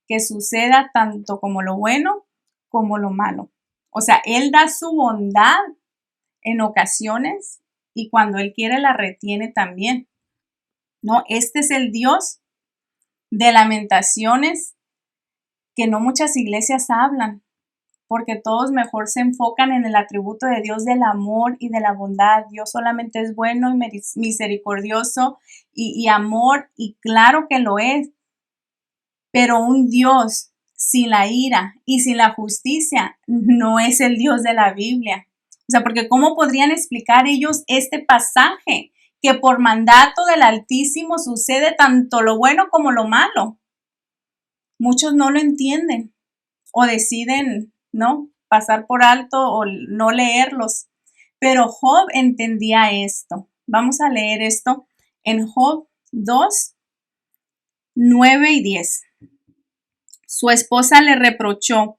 que suceda tanto como lo bueno como lo malo. O sea, Él da su bondad en ocasiones y cuando Él quiere la retiene también. No, este es el Dios de Lamentaciones que no muchas iglesias hablan, porque todos mejor se enfocan en el atributo de Dios del amor y de la bondad. Dios solamente es bueno y misericordioso y amor, y claro que lo es, pero un Dios sin la ira y sin la justicia no es el Dios de la Biblia. O sea, porque ¿cómo podrían explicar ellos este pasaje? Que por mandato del Altísimo sucede tanto lo bueno como lo malo. Muchos no lo entienden o deciden, ¿no?, pasar por alto o no leerlos. Pero Job entendía esto. Vamos a leer esto en Job 2:9-10. Su esposa le reprochó: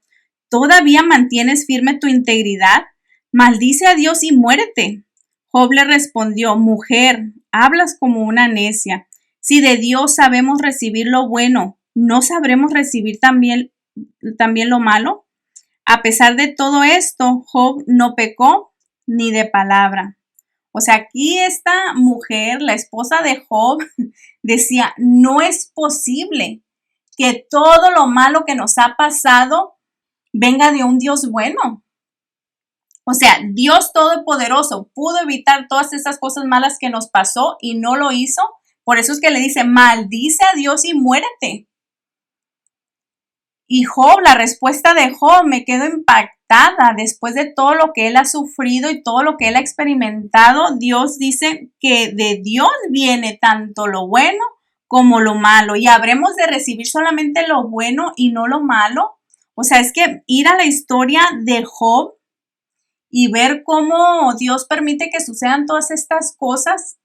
¿todavía mantienes firme tu integridad? Maldice a Dios y muérete. Job le respondió: mujer, hablas como una necia. Si de Dios sabemos recibir lo bueno, ¿no sabremos recibir también lo malo? A pesar de todo esto, Job no pecó ni de palabra. O sea, aquí esta mujer, la esposa de Job, decía: no es posible que todo lo malo que nos ha pasado venga de un Dios bueno. O sea, Dios Todopoderoso pudo evitar todas esas cosas malas que nos pasó y no lo hizo. Por eso es que le dice: maldice a Dios y muérete. Y Job, la respuesta de Job, me quedo impactada afectada después de todo lo que él ha sufrido y todo lo que él ha experimentado. Dios dice que de Dios viene tanto lo bueno como lo malo, y habremos de recibir solamente lo bueno y no lo malo. O sea, es que ir a la historia de Job y ver cómo Dios permite que sucedan todas estas cosas.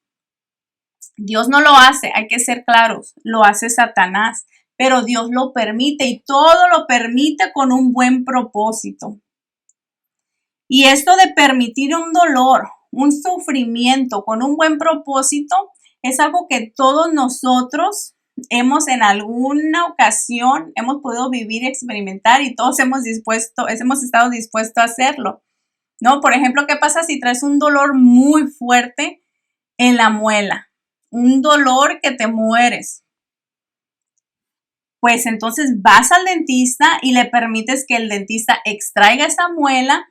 Dios no lo hace, hay que ser claros, lo hace Satanás, pero Dios lo permite, y todo lo permite con un buen propósito. Y esto de permitir un dolor, un sufrimiento con un buen propósito, es algo que todos nosotros hemos en alguna ocasión, hemos podido vivir y experimentar, y todos hemos estado dispuestos a hacerlo, ¿no? Por ejemplo, ¿qué pasa si traes un dolor muy fuerte en la muela? Un dolor que te mueres. Pues entonces vas al dentista y le permites que el dentista extraiga esa muela.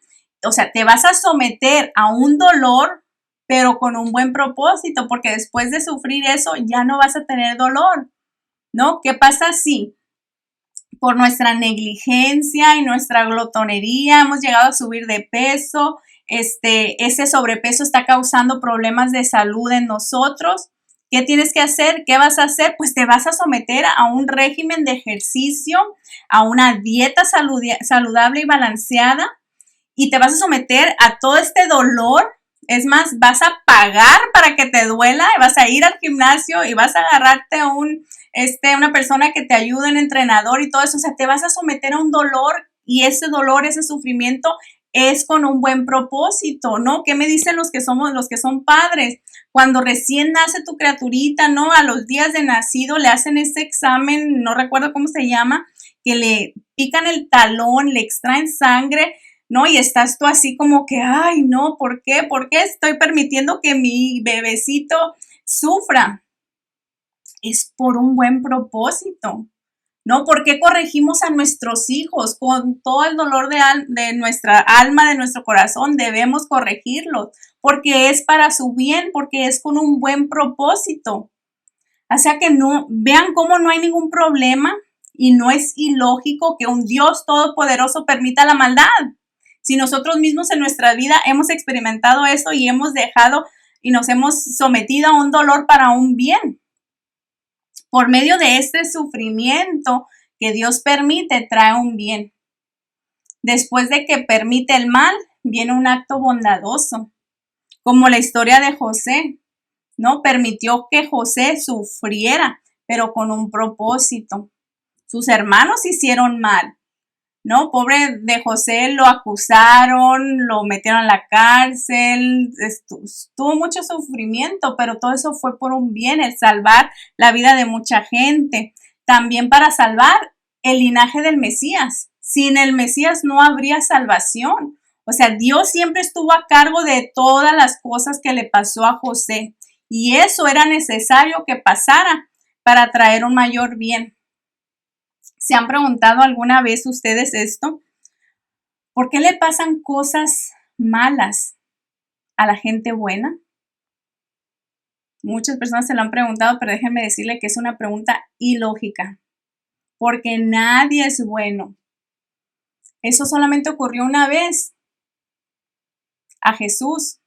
O sea, te vas a someter a un dolor, pero con un buen propósito, porque después de sufrir eso ya no vas a tener dolor, ¿no? ¿Qué pasa si por nuestra negligencia y nuestra glotonería hemos llegado a subir de peso? Ese sobrepeso está causando problemas de salud en nosotros. ¿Qué tienes que hacer? ¿Qué vas a hacer? Pues te vas a someter a un régimen de ejercicio, a una dieta saludable y balanceada, y te vas a someter a todo este dolor. Es más, vas a pagar para que te duela, y vas a ir al gimnasio y vas a agarrarte a una persona que te ayude, un entrenador y todo eso. O sea, te vas a someter a un dolor, y ese dolor, ese sufrimiento es con un buen propósito, ¿no? ¿Qué me dicen los que son padres? Cuando recién nace tu criaturita, ¿no? A los días de nacido le hacen ese examen, no recuerdo cómo se llama, que le pican el talón, le extraen sangre, ¿no? Y estás tú así como que, ay, no, ¿por qué? ¿Por qué estoy permitiendo que mi bebecito sufra? Es por un buen propósito, ¿no? ¿Por qué corregimos a nuestros hijos? Con todo el dolor de nuestra alma, de nuestro corazón, debemos corregirlos, porque es para su bien, porque es con un buen propósito. O sea que no, vean cómo no hay ningún problema, y no es ilógico que un Dios todopoderoso permita la maldad. Si nosotros mismos en nuestra vida hemos experimentado eso y hemos dejado y nos hemos sometido a un dolor para un bien. Por medio de este sufrimiento que Dios permite, trae un bien. Después de que permite el mal, viene un acto bondadoso, como la historia de José, ¿no? Permitió que José sufriera, pero con un propósito. Sus hermanos hicieron mal, ¿no? Pobre de José, lo acusaron, lo metieron a la cárcel, tuvo mucho sufrimiento, pero todo eso fue por un bien, el salvar la vida de mucha gente. También para salvar el linaje del Mesías. Sin el Mesías no habría salvación. O sea, Dios siempre estuvo a cargo de todas las cosas que le pasó a José, y eso era necesario que pasara para traer un mayor bien. ¿Se han preguntado alguna vez ustedes esto? ¿Por qué le pasan cosas malas a la gente buena? Muchas personas se lo han preguntado, pero déjenme decirle que es una pregunta ilógica, porque nadie es bueno. Eso solamente ocurrió una vez a Jesús,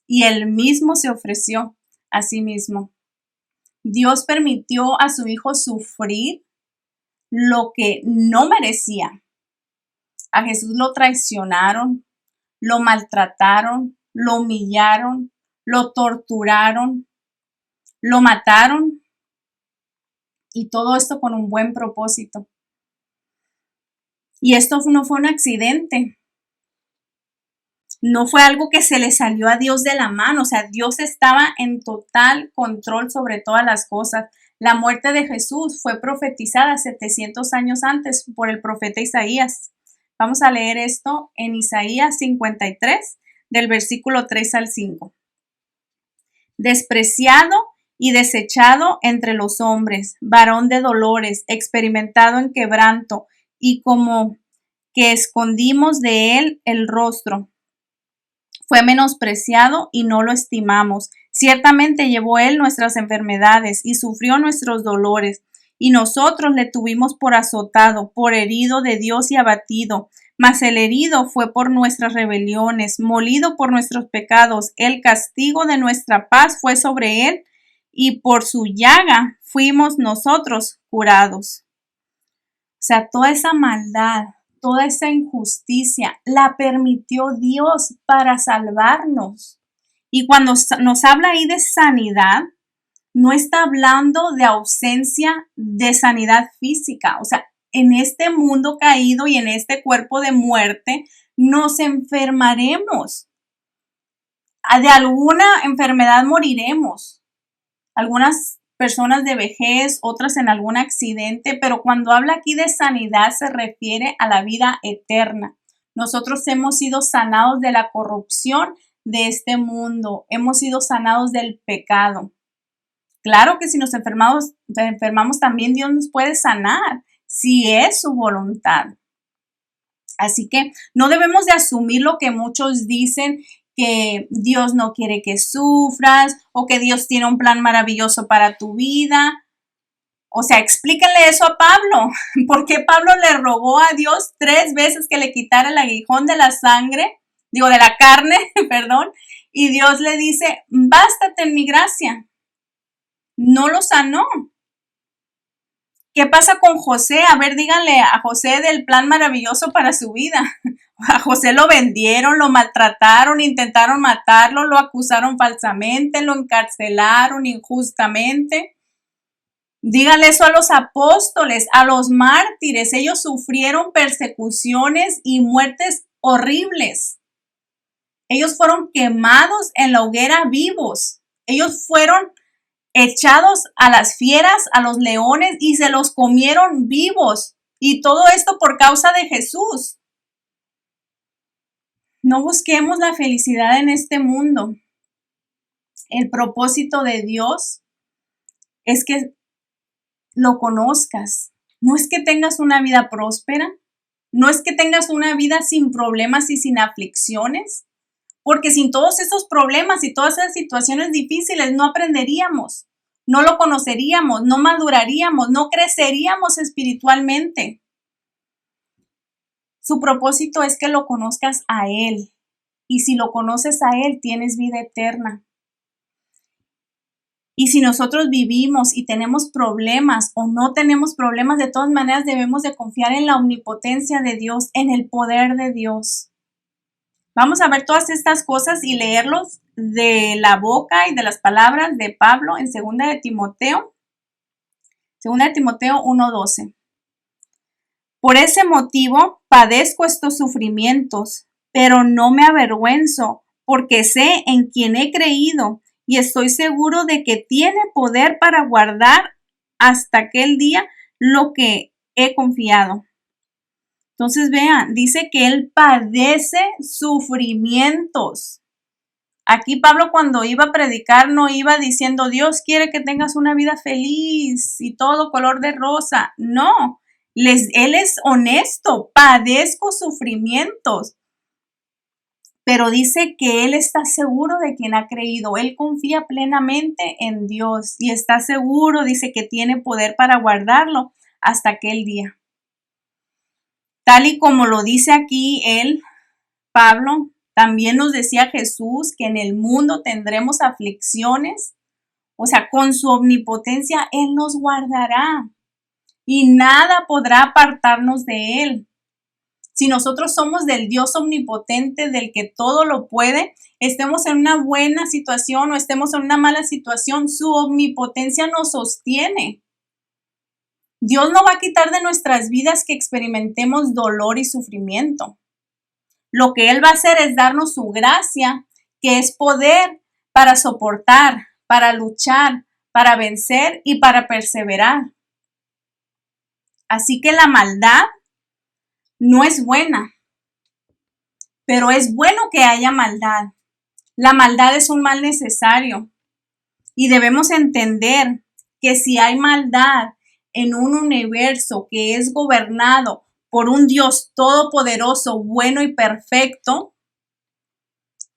y él mismo se ofreció a sí mismo. Dios permitió a su hijo sufrir lo que no merecía. A Jesús lo traicionaron, lo maltrataron, lo humillaron, lo torturaron, lo mataron, y todo esto con un buen propósito. Y esto no fue un accidente. No fue algo que se le salió a Dios de la mano. O sea, Dios estaba en total control sobre todas las cosas. La muerte de Jesús fue profetizada 700 años antes por el profeta Isaías. Vamos a leer esto en Isaías 53, del versículo 3 al 5. Despreciado y desechado entre los hombres, varón de dolores, experimentado en quebranto, y como que escondimos de él el rostro. Fue menospreciado y no lo estimamos. Ciertamente llevó él nuestras enfermedades y sufrió nuestros dolores, y nosotros le tuvimos por azotado, por herido de Dios y abatido. Mas el herido fue por nuestras rebeliones, molido por nuestros pecados. El castigo de nuestra paz fue sobre él, y por su llaga fuimos nosotros curados. O sea, toda esa maldad, toda esa injusticia la permitió Dios para salvarnos. Y cuando nos habla ahí de sanidad, no está hablando de ausencia de sanidad física. O sea, en este mundo caído y en este cuerpo de muerte, nos enfermaremos. De alguna enfermedad moriremos. Algunas personas de vejez, otras en algún accidente, pero cuando habla aquí de sanidad se refiere a la vida eterna. Nosotros hemos sido sanados de la corrupción de este mundo, hemos sido sanados del pecado. Claro que si nos enfermamos también Dios nos puede sanar, si es su voluntad. Así que no debemos de asumir lo que muchos dicen, que Dios no quiere que sufras o que Dios tiene un plan maravilloso para tu vida. O sea, explíquenle eso a Pablo. ¿Por qué Pablo le rogó a Dios 3 veces que le quitara el aguijón de la de la carne, perdón? Y Dios le dice, bástate en mi gracia. No lo sanó. ¿Qué pasa con José? A ver, díganle a José del plan maravilloso para su vida. A José lo vendieron, lo maltrataron, intentaron matarlo, lo acusaron falsamente, lo encarcelaron injustamente. Díganle eso a los apóstoles, a los mártires. Ellos sufrieron persecuciones y muertes horribles. Ellos fueron quemados en la hoguera vivos. Ellos fueron echados a las fieras, a los leones, y se los comieron vivos. Y todo esto por causa de Jesús. No busquemos la felicidad en este mundo. El propósito de Dios es que lo conozcas. No es que tengas una vida próspera, no es que tengas una vida sin problemas y sin aflicciones, porque sin todos esos problemas y todas esas situaciones difíciles no aprenderíamos, no lo conoceríamos, no maduraríamos, no creceríamos espiritualmente. Su propósito es que lo conozcas a Él, y si lo conoces a Él, tienes vida eterna. Y si nosotros vivimos y tenemos problemas o no tenemos problemas, de todas maneras debemos de confiar en la omnipotencia de Dios, en el poder de Dios. Vamos a ver todas estas cosas y leerlos de la boca y de las palabras de Pablo en 2 de Timoteo 1:12. Por ese motivo padezco estos sufrimientos, pero no me avergüenzo, porque sé en quién he creído y estoy seguro de que tiene poder para guardar hasta aquel día lo que he confiado. Entonces vean, dice que él padece sufrimientos. Aquí Pablo cuando iba a predicar no iba diciendo Dios quiere que tengas una vida feliz y todo color de rosa. No, él es honesto, padezco sufrimientos. Pero dice que él está seguro de quien ha creído. Él confía plenamente en Dios y está seguro, dice que tiene poder para guardarlo hasta aquel día. Tal y como lo dice aquí Pablo, también nos decía Jesús que en el mundo tendremos aflicciones. O sea, con su omnipotencia Él nos guardará y nada podrá apartarnos de Él. Si nosotros somos del Dios omnipotente, del que todo lo puede, estemos en una buena situación o estemos en una mala situación, su omnipotencia nos sostiene. Dios no va a quitar de nuestras vidas que experimentemos dolor y sufrimiento. Lo que Él va a hacer es darnos su gracia, que es poder para soportar, para luchar, para vencer y para perseverar. Así que la maldad no es buena, pero es bueno que haya maldad. La maldad es un mal necesario y debemos entender que si hay maldad en un universo que es gobernado por un Dios todopoderoso, bueno y perfecto,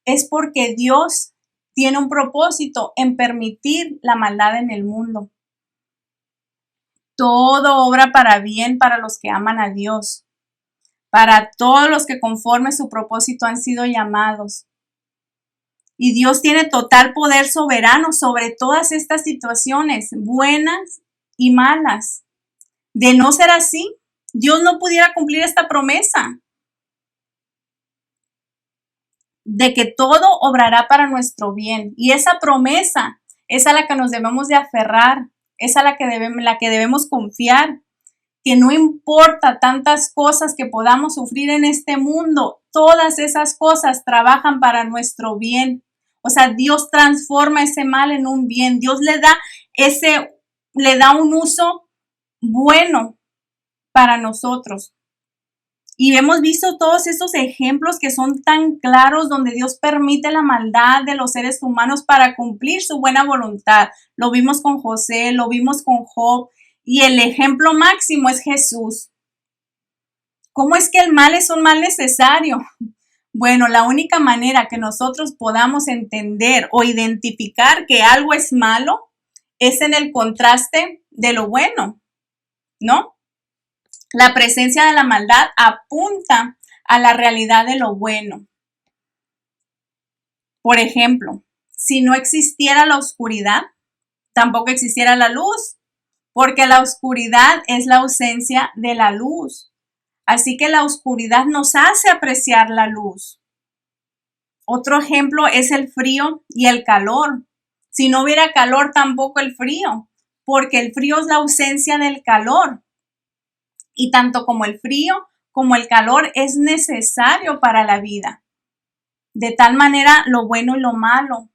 es porque Dios tiene un propósito en permitir la maldad en el mundo. todo obra para bien para los que aman a Dios, para todos los que conforme su propósito han sido llamados. Y Dios tiene total poder soberano sobre todas estas situaciones, buenas y malas. De no ser así, Dios no pudiera cumplir esta promesa de que todo obrará para nuestro bien. Y esa promesa es a la que nos debemos de aferrar, es a la que debemos confiar, que no importa tantas cosas que podamos sufrir en este mundo, todas esas cosas trabajan para nuestro bien. O sea, Dios transforma ese mal en un bien. Dios le da un uso bueno para nosotros. Y hemos visto todos estos ejemplos que son tan claros donde Dios permite la maldad de los seres humanos para cumplir su buena voluntad. Lo vimos con José, lo vimos con Job y el ejemplo máximo es Jesús. ¿Cómo es que el mal es un mal necesario? Bueno, la única manera que nosotros podamos entender o identificar que algo es malo es en el contraste de lo bueno, ¿no? La presencia de la maldad apunta a la realidad de lo bueno. Por ejemplo, si no existiera la oscuridad, tampoco existiera la luz, porque la oscuridad es la ausencia de la luz. Así que la oscuridad nos hace apreciar la luz. Otro ejemplo es el frío y el calor. Si no hubiera calor, tampoco el frío, porque el frío es la ausencia del calor. Y tanto como el frío como el calor es necesario para la vida. De tal manera, lo bueno y lo malo.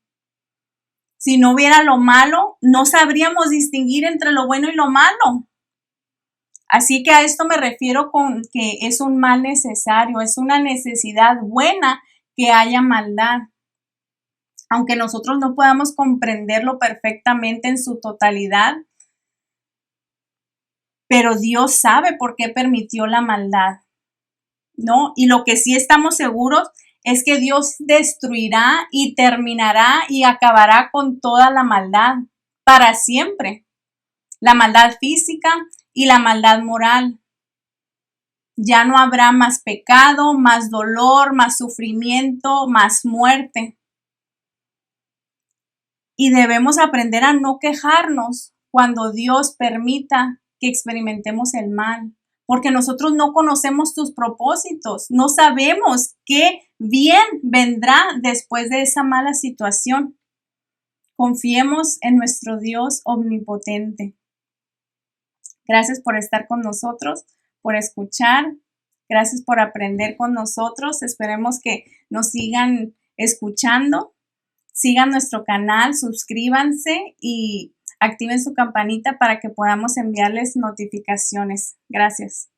Si no hubiera lo malo, no sabríamos distinguir entre lo bueno y lo malo. Así que a esto me refiero con que es un mal necesario, es una necesidad buena que haya maldad. Aunque nosotros no podamos comprenderlo perfectamente en su totalidad, pero Dios sabe por qué permitió la maldad, ¿no? Y lo que sí estamos seguros es que Dios destruirá y terminará y acabará con toda la maldad para siempre. La maldad física y la maldad moral. Ya no habrá más pecado, más dolor, más sufrimiento, más muerte. Y debemos aprender a no quejarnos cuando Dios permita que experimentemos el mal, porque nosotros no conocemos tus propósitos, no sabemos qué bien vendrá después de esa mala situación. Confiemos en nuestro Dios omnipotente. Gracias por estar con nosotros, por escuchar. Gracias por aprender con nosotros. Esperemos que nos sigan escuchando. Sigan nuestro canal, suscríbanse y activen su campanita para que podamos enviarles notificaciones. Gracias.